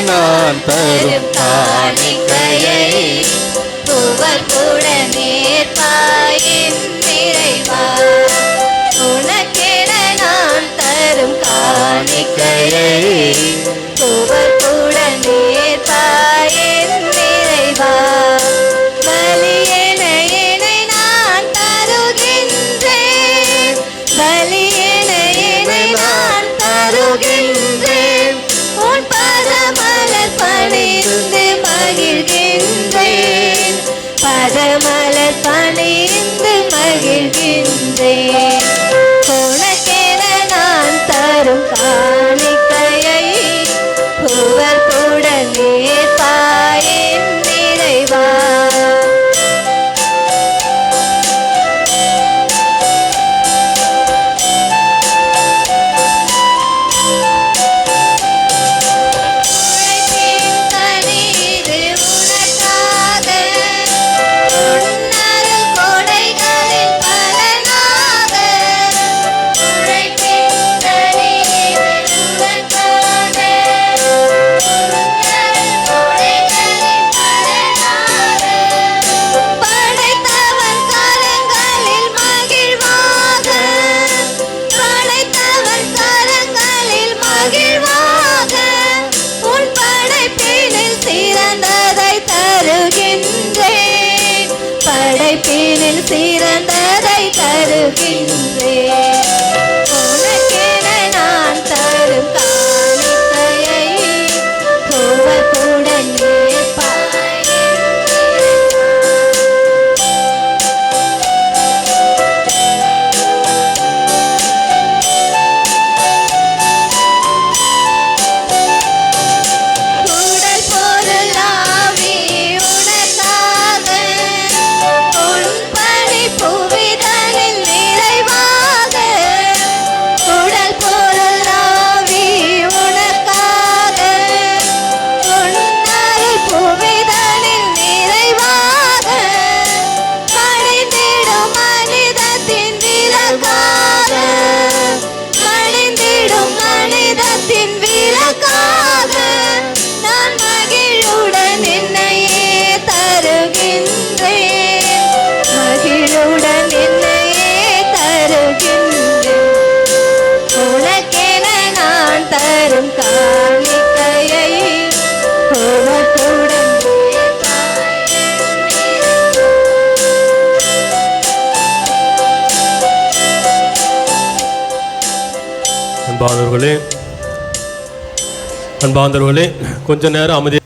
நான் தரும் காணிக்கையை புகழ்புடன் ஏற்பாயின் நிறைவா. உனக்கென நான் தரும் காணிக்கையை புகழ்புடன் ஏற்பாயின் நிறைவா. பலியென என்னை நான் தருகின்றேன், பலியென என்னை நான் தருகின்றேன். உன் பதமலர் பணிந்து மகிழ்கின்றேன், பதமலர் பணிந்து மகிழ்கின்றேன். உனக்கென நான் தரும் காணிக்கையை புகழ்புடன் ஏற்பாயின் நிறைவா. உழைப்பின் தரும் காணிக்கையை உமக்குடன் அன்பார்ந்தவர்களே கொஞ்ச நேரம் அமைதி.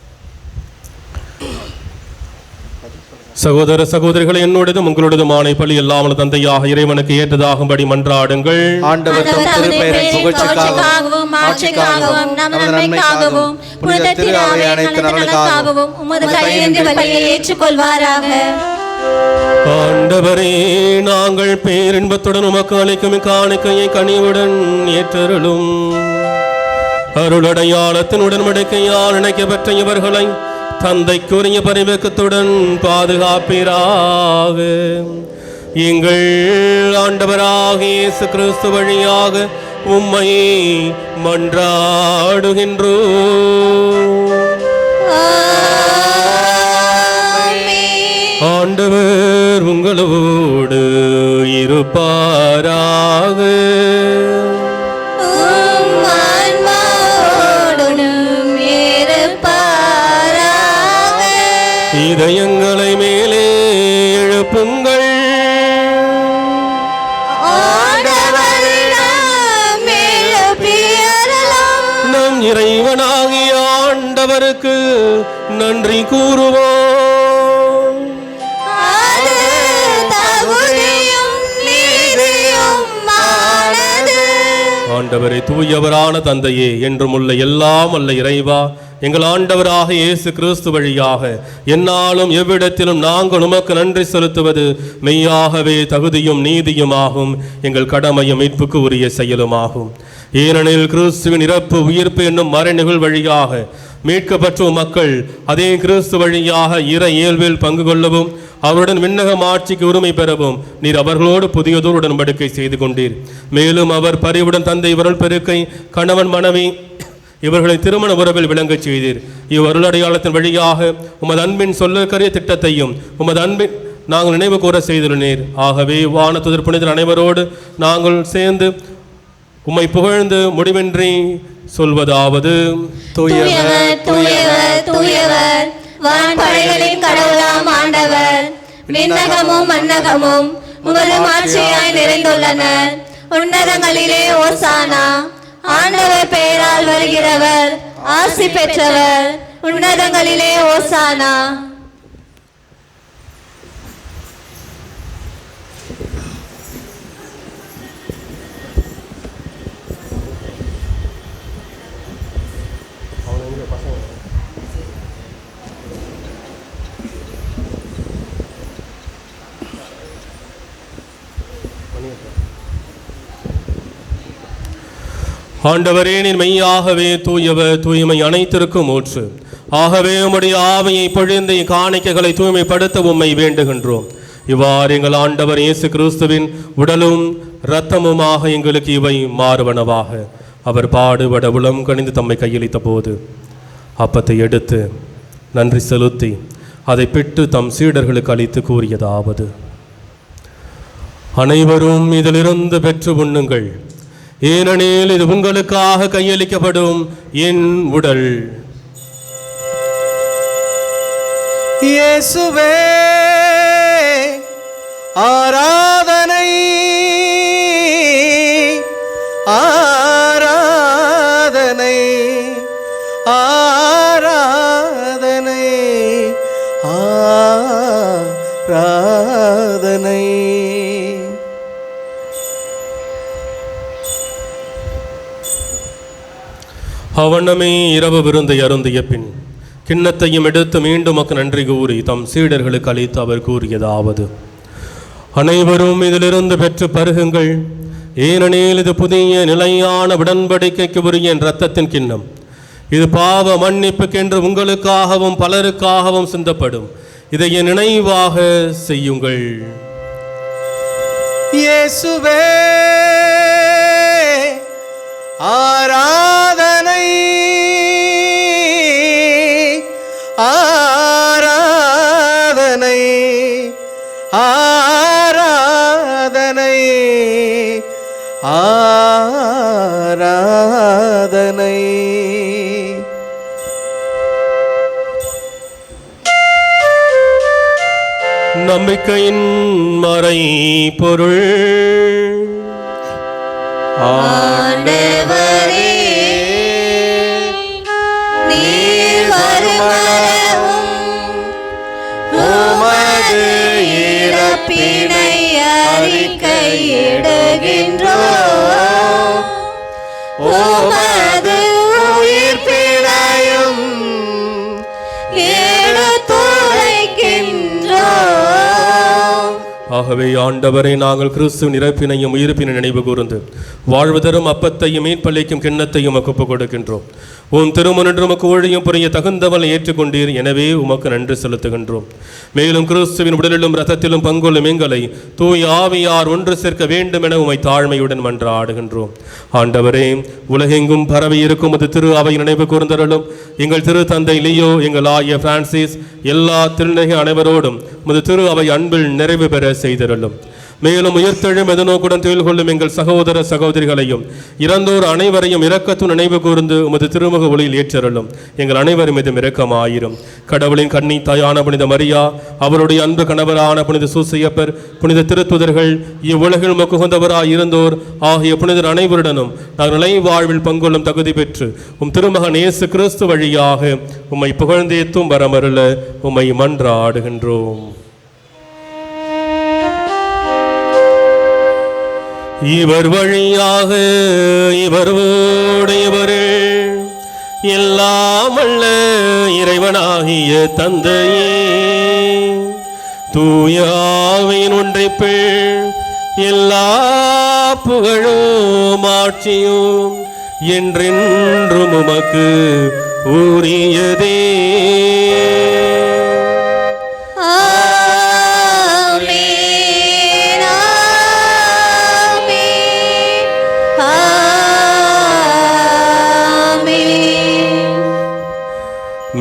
சகோதர சகோதரிகளை என்னுடையதும் உங்களுடையதுமான பள்ளி இல்லாமல் தந்தையாக இறைவனுக்கு ஏற்றதாகும்படி மன்றாடுங்கள். ஆண்டவர் தம் திருப்பெயரின் புகழ்ச்சிக்காகவும் ஆட்சிக்காகவும் நமது நன்மைக்காகவும் புனித திரு அவை அனைத்து நலனுக்காகவும் உமது கையிலிருந்து பலியை ஏற்றுக்கொள்வாராக. ஆண்டவரே, நாங்கள் பேரின்பத்துடன் உமக்கு அளிக்கும் காணிக்கையை கனிவுடன் ஏற்றருளும். அருளடையாளத்தின் உடன்படிக்கையால் இணைக்கப்பட்ட இவர்களை தந்தைக்குரிய பரிவக்கத்துடன் பாதுகாப்பீராக. எங்கள் ஆண்டவராகிய இயேசு கிறிஸ்து வழியாக உம்மை மன்றாடுகின்றோம். ஆண்டவர் உங்களோடு இருப்பாராக. இதயங்களை மேலே எழுப்புங்கள். நம் இறைவனாகிய ஆண்டவருக்கு நன்றி கூறுவோம். ஆண்டவரே, தூயவரான தந்தையே, என்றும் உள்ள எல்லாம் அல்ல இறைவா, எங்கள் ஆண்டவராக இயேசு கிறிஸ்து வழியாக எந்நாளும் எவ்விடத்திலும் நாங்கள் உமக்கு நன்றி செலுத்துவது மெய்யாகவே தகுதியும் நீதியுமாகும், எங்கள் கடமையும் மீட்புக்கு உரிய செயலுமாகும். ஏனெனில் கிறிஸ்துவின் இறப்பு உயிர்ப்பு என்னும் மறைநிகழ் வழியாக மீட்கப்பட்ட மக்கள் அதே கிறிஸ்து வழியாக இறை இயல்பில் பங்கு கொள்ளவும் அவருடன் விண்ணகம் ஆட்சிக்கு உரிமை பெறவும் நீர் அவர்களோடு புதியதோர் உடன்படிக்கை செய்து கொண்டீர். மேலும் அவர் பரிவுடன் தந்தை இவர்கள் பெருக்கை கணவன் மனைவி இவர்களை திருமண உறவில் விளங்கச் செய்தீர். இவ்வருளடையாளத்தின் வழியாக உமது அன்பின் சொல்லக்கரிய திட்டத்தையும் உமது அன்பின் நாங்கள் நினைவு கூற செய்துள்ளீர். ஆகவே வானதுதர் புனிதர் அனைவரோடு நாங்கள் சேர்ந்து உம்மை புகழ்ந்து முடிவின்றி சொல்வதாவது: தூயவர் தூயவர் தூயவர், வான்படைகளின் கடவுளாம் ஆண்டவர். விண்ணகமும் மண்ணகமும் உமது மாட்சியாய் நிறைந்துள்ளன. உன்னதங்களிலே ஓசானா. ஆண்டவர் பெயரால் வருகிறவர் ஆசி பெற்றவர். உன்னதங்களிலே ஓசானா. ஆண்டவரே, நீர் மெய்யாகவே தூயவர், தூய்மை அனைத்திற்கும் ஊற்று. ஆகவே உம்முடைய ஆவியை பொழிந்து காணிக்கைகளை தூய்மைப்படுத்த உம்மை வேண்டுகின்றோம். இவ்வாறு எங்கள் ஆண்டவர் இயேசு கிறிஸ்துவின் உடலும் இரத்தமுமாக எங்களுக்கு இவை மாறுவனவாக. அவர் பாடுபட உளம் கனிந்து தம்மை கையளித்த போது அப்பத்தை எடுத்து நன்றி செலுத்தி அதை பிட்டு தம் சீடர்களுக்கு அளித்து கூறியதாவது: அனைவரும் இதிலிருந்து பெற்று உண்ணுங்கள், ஏனெனில் இது உங்களுக்காக கையளிக்கப்படும் என் உடல். இயேசுவே ஆராதனை ஆராதனை ஆராதனை ஆராதனை. அவனமே இரவு விருந்தை அருந்திய பின் கிண்ணத்தையும் எடுத்து மீண்டும் நன்றி கூறி தம் சீடர்களுக்கு அளித்து அவர் கூறியதாவது: அனைவரும் இதிலிருந்து பெற்று பருகுங்கள், ஏனெனில் இது புதிய நிலையான உடன்படிக்கைக்கு உரிய என் இரத்தத்தின் கிண்ணம். இது பாவ மன்னிப்புக்கென்று உங்களுக்காகவும் பலருக்காகவும் சிந்தப்படும். இதை என் நினைவாக செய்யுங்கள். இயேசுவே ஆராதனை ஆராதனை ஆராதனை ஆராதனை. பிரார்த்தனை. நம்பிக்கையின் மறை பொருள். ஆண்டவரே, நீர் வருமளவும் உமது இறப்பினை அறிக்கையிடுகின்றோம். உமது உயிர்ப்பினையும் எடுத்துரைக்கின்றோம். ஆகவே ஆண்டவரை, நாங்கள் கிறிஸ்துவின் இறப்பினையும் உயிர்ப்பினை நினைவு கூர்ந்து வாழ்வு தரும் அப்பத்தையும் மீட்பளிக்கும் கிண்ணத்தையும் ஒப்புக் கொடுக்கின்றோம். உன் திருமுனின்று உமக்கு ஊழியம் புரிய தகுந்தவனை ஏற்றுக்கொண்டீர். எனவே உமக்கு நன்றி செலுத்துகின்றோம். மேலும் கிறிஸ்துவின் உடலிலும் இரத்தத்திலும் பங்கொள்ளும் எங்களை தூய் ஆவியார் ஒன்று சேர்க்க வேண்டும் என உமை தாழ்மையுடன் மன்றாடுகின்றோம். ஆண்டவரே, உலகெங்கும் பரவி இருக்கும் அது திரு அவை நினைவு கூர்ந்தருளும். எங்கள் திரு தந்தை லியோ, எங்கள் ஆகிய பிரான்சிஸ், எல்லா திருநகை அனைவரோடும் உமது திரு அவை அன்பில் நிறைவு பெற செய்தருளும். மேலும் உயிர்த்தெழும் எதிர்நோக்குடன் தொழில் கொள்ளும் எங்கள் சகோதர சகோதரிகளையும் இறந்தோர் அனைவரையும் இரக்கத்து நினைவு கூர்ந்து உமது திருமுக ஒளியில் ஏற்றருளும். எங்கள் அனைவரும் மீதும் இரக்கமாயிரும். கடவுளின் கன்னி தாயான புனித மரியா, அவருடைய அன்பு கணவரான புனித சூசையப்பர், புனித திருத்துதர்கள், இவ்வுலகில் முக்குகந்தவராய் இருந்தோர் ஆகிய புனிதர் அனைவருடனும் நாங்கள் நிலை வாழ்வில் பங்கொள்ளும் தகுதி பெற்று உம் திருமகன் இயேசு கிறிஸ்து வழியாக உம்மை புகழ்ந்தேத்தும் வரமருள உம்மை மன்றாடுகின்றோம். இவர் வழியாக இவரோடு இவரில் எல்லாம் வல்ல இறைவனாகிய தந்தையே, தூய ஆவியின் ஒன்றிப்பில் எல்லா புகழும் ஆட்சியும் என்றென்றும் உமக்கு உரியதே.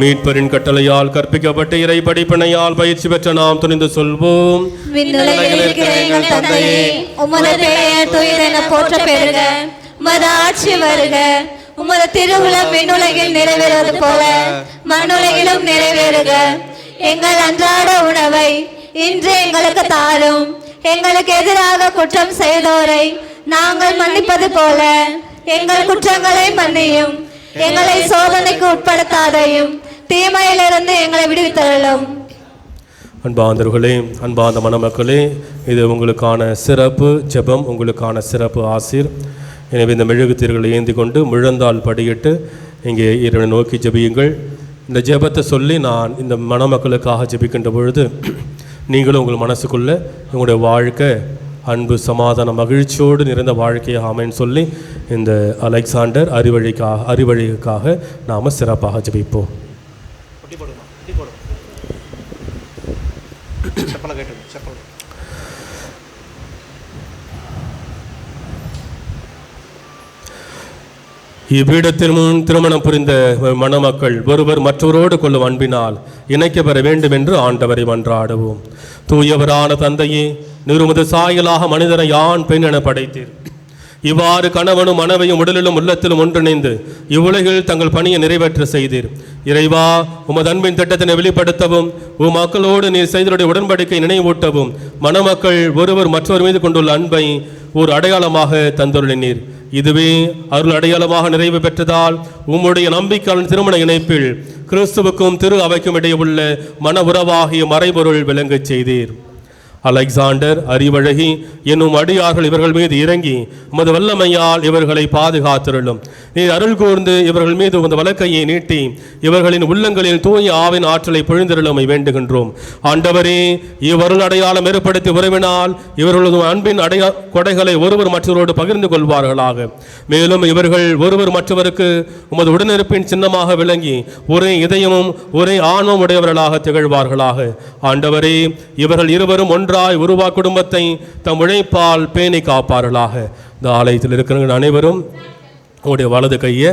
மீட்பரின் கட்டளையால் கற்பிக்கப்பட்ட இறை படிப்பினையால் பயிற்சி பெற்ற நாம் துணிந்து சொல்வோம். விண்ணுலகில் இருக்கிற எங்கள் தந்தையே, உமது பெயர் தூயதென போற்ற பெறுக. உமது ஆட்சி வருக. உமது திருவுளம் விண்ணுலகில் நிறைவேறுவது போல மண்ணுலகிலும் நிறைவேறுக. எங்கள் அன்றாட உணவை இன்று எங்களுக்கு தாரும். எங்களுக்கு எதிராக குற்றம் செய்தோரை நாங்கள் மன்னிப்பது போல எங்கள் குற்றங்களை மன்னியும். எங்களை சோதனைக்கு உட்படுத்தாதையும் தீமையிலிருந்து எங்களை விடுவித்தருளும். அன்பாந்தர்களே, அன்பாந்த மணமக்களே, இது உங்களுக்கான சிறப்பு ஜெபம், உங்களுக்கான சிறப்பு ஆசீர். எனவே இந்த மெழுகுத்தீர்களை ஏந்தி கொண்டு முழந்தால் படியிட்டு இங்கே இறைவனை நோக்கி ஜெபியுங்கள். இந்த ஜெபத்தை சொல்லி நான் இந்த மணமக்களுக்காக ஜெபிக்கின்ற பொழுது நீங்களும் உங்கள் மனசுக்குள்ளே உங்களுடைய வாழ்க்கை அன்பு, சமாதான, மகிழ்ச்சியோடு நிறைந்த வாழ்க்கையாக அமைன்னு சொல்லி இந்த அலெக்சாண்டர் அறிவழிக்காக நாம் சிறப்பாக ஜெபிப்போம். இவ்விடத்தில் முன் திருமணம் புரிந்த மணமக்கள் ஒருவர் மற்றவரோடு கொள்ளும் அன்பினால் இணைக்க பெற வேண்டும் என்று ஆண்டவரை மன்றாடுவோம். தூயவரான தந்தையே, நிருமது சாயலாக மனிதனை ஆண் பெண் என படைத்தீர். இவ்வாறு கணவனும் மனைவியும் உடலிலும் உள்ளத்திலும் ஒன்றிணைந்து இவ்வுலகில் தங்கள் பணியை நிறைவேற்ற செய்தீர். இறைவா, உமது அன்பின் திட்டத்தினை வெளிப்படுத்தவும் உம் மக்களோடு நீர் செய்தருடைய உடன்படிக்கை நினைவூட்டவும் மணமக்கள் ஒருவர் மற்றவர் மீது கொண்டுள்ள அன்பை ஒரு அடையாளமாக தந்துள்ளீர். இதுவே அருள் அடையாளமாக நிறைவு பெற்றதால் உம்முடைய நம்பிக்கையாளன் திருமண இணைப்பில் கிறிஸ்துவுக்கும் திரு அவைக்கும் இடையே உள்ள மன உறவாகிய மறைபொருள் விளங்கச் செய்தீர். அலெக்சாண்டர், அறிவழகி என்னும் அடியார்கள் இவர்கள் மீது இறங்கி உமது வல்லமையால் இவர்களை பாதுகாத்திருளும். நீர் அருள் கூர்ந்து இவர்கள் மீது உமது வலக்கையை நீட்டி இவர்களின் உள்ளங்களில் தூய ஆவின் ஆற்றலை பொழிந்திருளுமை வேண்டுகின்றோம். ஆண்டவரே, இவ்வருள் அடையாளம் ஏற்படுத்தி உறவினால் இவர்களது அன்பின் கொடைகளை ஒருவர் மற்றவரோடு பகிர்ந்து கொள்வார்களாக. மேலும் இவர்கள் ஒருவர் மற்றவருக்கு உமது உடனிருப்பின் சின்னமாக விளங்கி ஒரே இதயமும் ஒரே ஆன்மம் உடையவர்களாக திகழ்வார்களாக. ஆண்டவரே, இவர்கள் இருவரும் ஒன்றாய் உருவா குடும்பத்தை தம் உழைப்பால் பேணி காப்பார்களாக. இந்த ஆலயத்தில் இருக்கிறவங்க அனைவரும் உங்களுடைய வலது கையை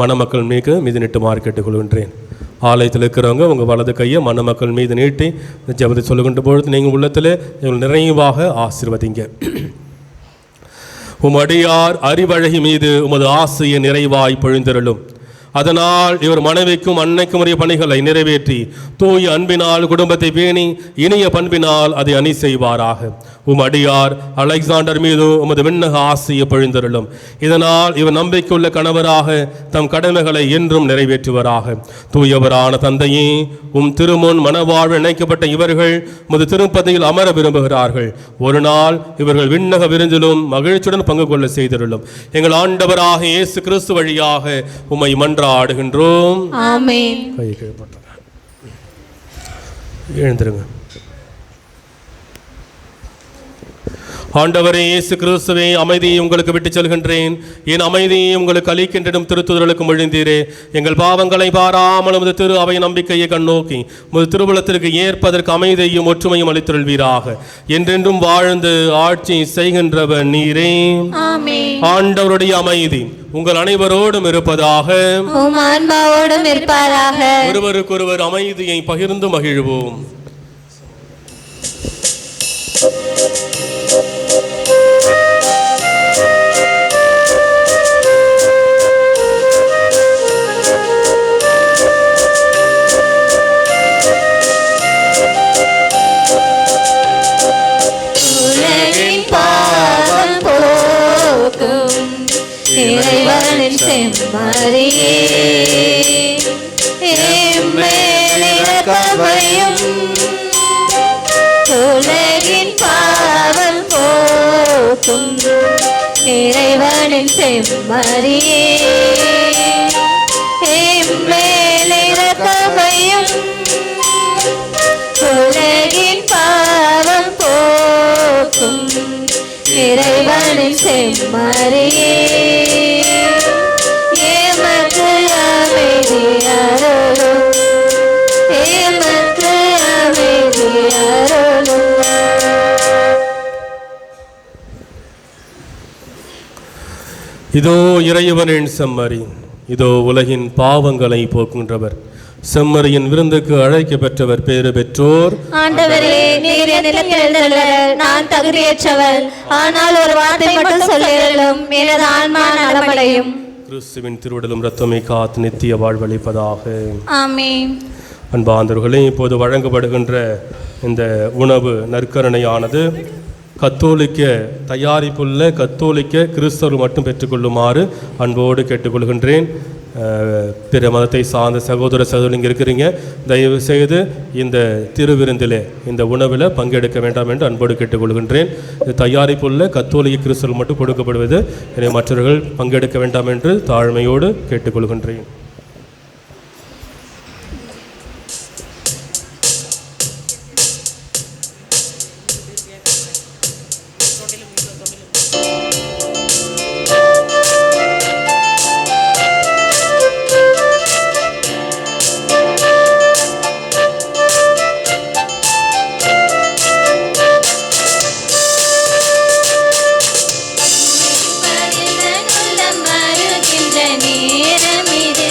மணமக்கள் மீது நீட்டுமாறு கேட்டுக்கொள்கின்றேன். ஆலயத்தில் இருக்கிறவங்க உங்கள் வலது கையை மணமக்கள் மீது நீட்டி ஜெபத்தை சொல்லுகின்ற பொழுது நீங்கள் உள்ளத்தில் இவங்க நிறைவாக ஆசீர்வதிங்க. உம் அடியார் அறிவழகி மீது உமது ஆசையை நிறைவாய் பொழிந்தருளும். அதனால் இவர் மனைவிக்கும் அன்னைக்கும் உரிய பணிகளை நிறைவேற்றி தூய அன்பினால் குடும்பத்தை பேணி இனிய பண்பினால் அதை அணி செய்வாராக. உம் அடியார் அலெக்சாண்டர் மீது உமது விண்ணக ஆசையை பொழிந்தருளும். இதனால் இவர் நம்பிக்கையுள்ள கணவராக தம் கடமைகளை என்றும் நிறைவேற்றுவராக. தூயவரான தந்தையே, உம் திருமுன் மனவாழ்வு இணைக்கப்பட்ட இவர்கள் உமது திருப்பதியில் அமர விரும்புகிறார்கள். ஒரு நாள் இவர்கள் விண்ணக விருந்திலும் மகிழ்ச்சியுடன் பங்கு கொள்ள செய்திருளும். எங்கள் ஆண்டவராக இயேசு கிறிஸ்து வழியாக உம்மை மன்றாடுகின்றோம். ஆமென். கை கீழ்ப்பட்ட எழுந்திருங்க. ஆண்டவரே இயேசு கிறிஸ்துவே, அமைதியை உங்களுக்கு விட்டு செல்கின்றேன், என் அமைதியை உங்களுக்கு அளிக்கின்றனும் திருத்துதலுக்கு மொழிந்தீரே. எங்கள் பாவங்களை பாராமல் உமது திரு அவை நம்பிக்கையை கண்ணோக்கி உமது திருவுளத்திற்கு ஏற்பதற்கு அமைதியையும் ஒற்றுமையும் அளித்தருள்வீராக. என்றென்றும் வாழ்ந்து ஆட்சி செய்கின்றவர் நீரே. ஆமென். ஆண்டவருடைய அமைதி உங்கள் அனைவரோடும் இருப்பதாக. உம் ஆன்மாவோடும் இருப்பாராக. ஒருவருக்கொருவர் அமைதியை பகிர்ந்து மகிழ்வோம். உலகின் பாவம் போக்கும் இறைவனின் செம்மறியே, எம்மேல் இரக்கமையும். உலகின் பாவம் போக்கும் இறைவனின் செம்மறியே, எம்மேல் இரக்கமையும். உலகின் பாவம் போக்கும் இறைவனின் செம்மறியே, எமக்கு அமைதி அருளும். எமக்கு அமைதி அருளும். இதோ இறைவனின் செம்மறி, இதோ உலகின் பாவங்களை போக்குகின்றவர். செம்மறியின் விருந்துக்கு அழைக்க பெற்றவர் பேறு பெற்றோர். ஆண்டவரே, நீர் என் நிலத்தில் எழுந்தருள நான் தகுதியற்றவர். ஆனால் ஒரு வார்த்தை மட்டும் சொல்லியருளும், எனது ஆன்மா நலமடையும். கிறிஸ்துவின் திருவுடலும் இரத்தமே காத்து நித்திய வாழ்வளிப்பதாக. ஆமென். அன்பாந்தவர்களே, இப்போது வழங்கப்படுகின்ற இந்த உணவு நற்கரணையானது கத்தோலிக்க தயாரிப்புள்ள கத்தோலிக்க கிறிஸ்தவர்கள் மட்டும் பெற்றுக்கொள்ளுமாறு அன்போடு கேட்டுக்கொள்கின்றேன். பிற மதத்தை சார்ந்த சகோதர சகோதரி இங்கே இருக்கிறீங்க, தயவு செய்து இந்த திருவிருந்திலே இந்த உணவில் பங்கெடுக்க வேண்டாம் என்று அன்போடு கேட்டுக்கொள்கின்றேன். இது தயாரிப்புள்ள கத்தோலிக்க கிறிஸ்தவர்கள் மட்டும் கொடுக்கப்படுவது, எனவே மற்றவர்கள் பங்கெடுக்க வேண்டாம் என்று தாழ்மையோடு கேட்டுக்கொள்கின்றேன். உள்ளம் வருகின்ற நேரம் இது.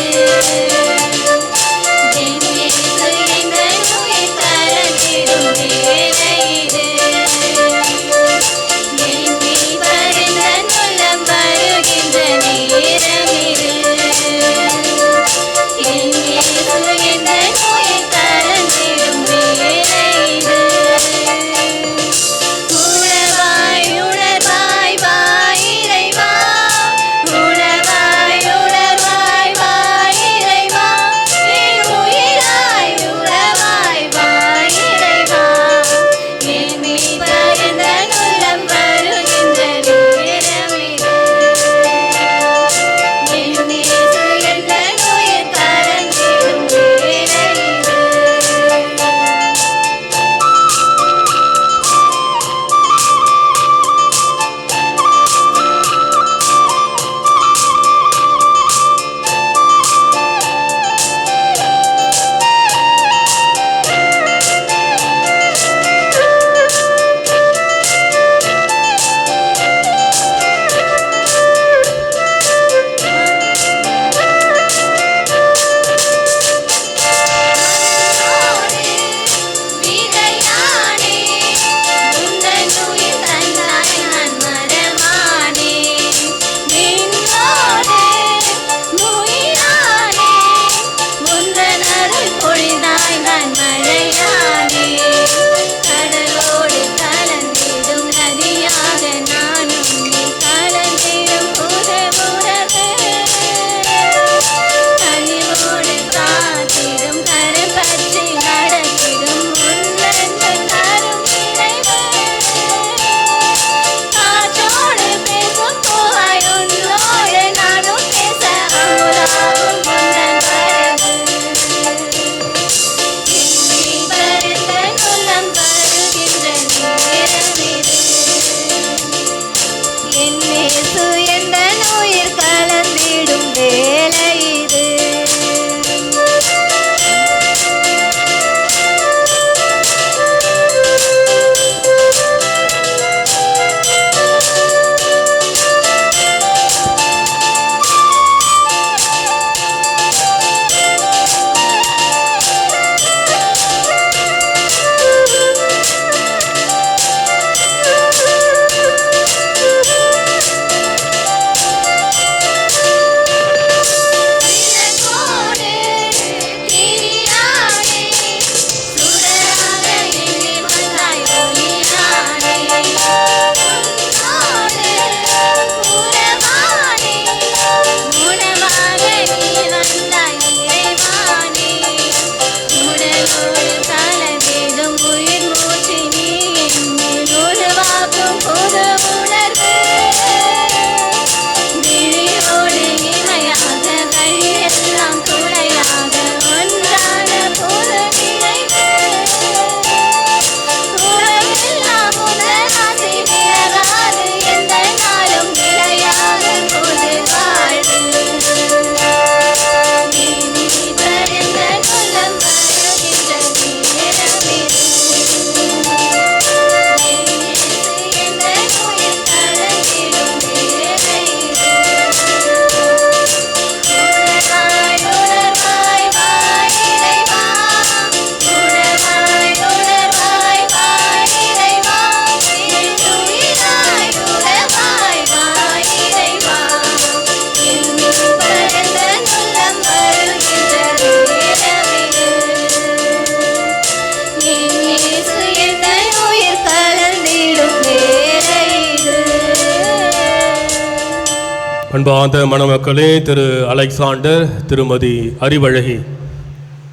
அன்பார்ந்த மணமக்களே, திரு அலெக்சாண்டர், திருமதி அறிவழகி,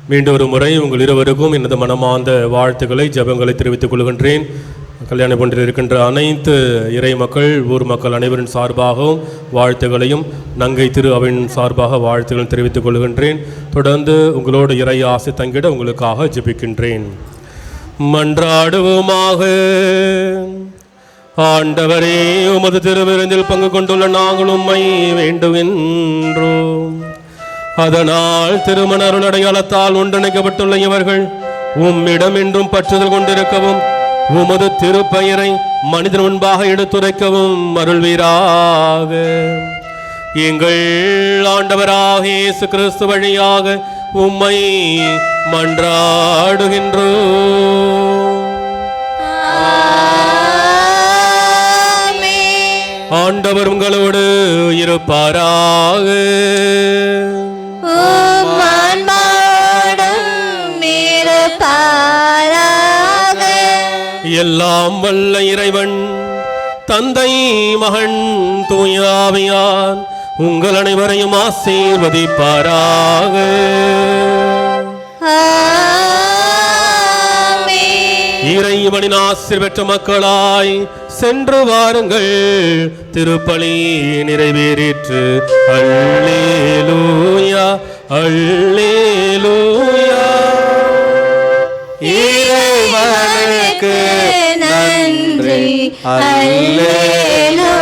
மீண்டும் ஒரு முறை உங்கள் இருவருக்கும் எனது மனமார்ந்த வாழ்த்துக்களை, ஜெபங்களை தெரிவித்துக் கொள்கின்றேன். கல்யாண பண்டில் இருக்கின்ற அனைத்து இறை மக்கள், ஊர் மக்கள் அனைவரின் சார்பாகவும் வாழ்த்துக்களையும், நங்கை திரு அவையின் சார்பாக வாழ்த்துக்களையும் தெரிவித்துக் கொள்கின்றேன். தொடர்ந்து உங்களோடு இறை ஆசை தங்கிட உங்களுக்காக ஜெபிக்கின்றேன். மன்றாடுவோமாக. ஆண்டவரே, உமது திருவிருந்தில் பங்கு கொண்டுள்ள நாங்கள் உம்மை வேண்டுகின்றோம். அதனால் திருமண அருள் அடையாளத்தால் ஒன்றிணைக்கப்பட்டுள்ள இவர்கள் உம்மிடம் என்றும் பற்றுதல் கொண்டிருக்கவும், உமது திருப்பெயரை மனிதன் முன்பாக எடுத்துரைக்கவும் அருள்வீராக. எங்கள் ஆண்டவராக இயேசு கிறிஸ்து வழியாக உம்மை மன்றாடுகின்றோம். ஆண்டவர் உங்களோடு இருப்பாராக. எல்லாம் வல்ல இறைவன் தந்தை, மகன், தூய ஆவியார் உங்கள் அனைவரையும் ஆசீர்வதிப்பாராக. இறைவனின் ஆசீர் பெற்ற மக்களாய் சென்று வாருங்கள். திருப்பலி நிறைவேறிற்று. அல்லேலூயா, அல்லேலூயா. இறைவனுக்கு நன்றி. அல்லேலூயா.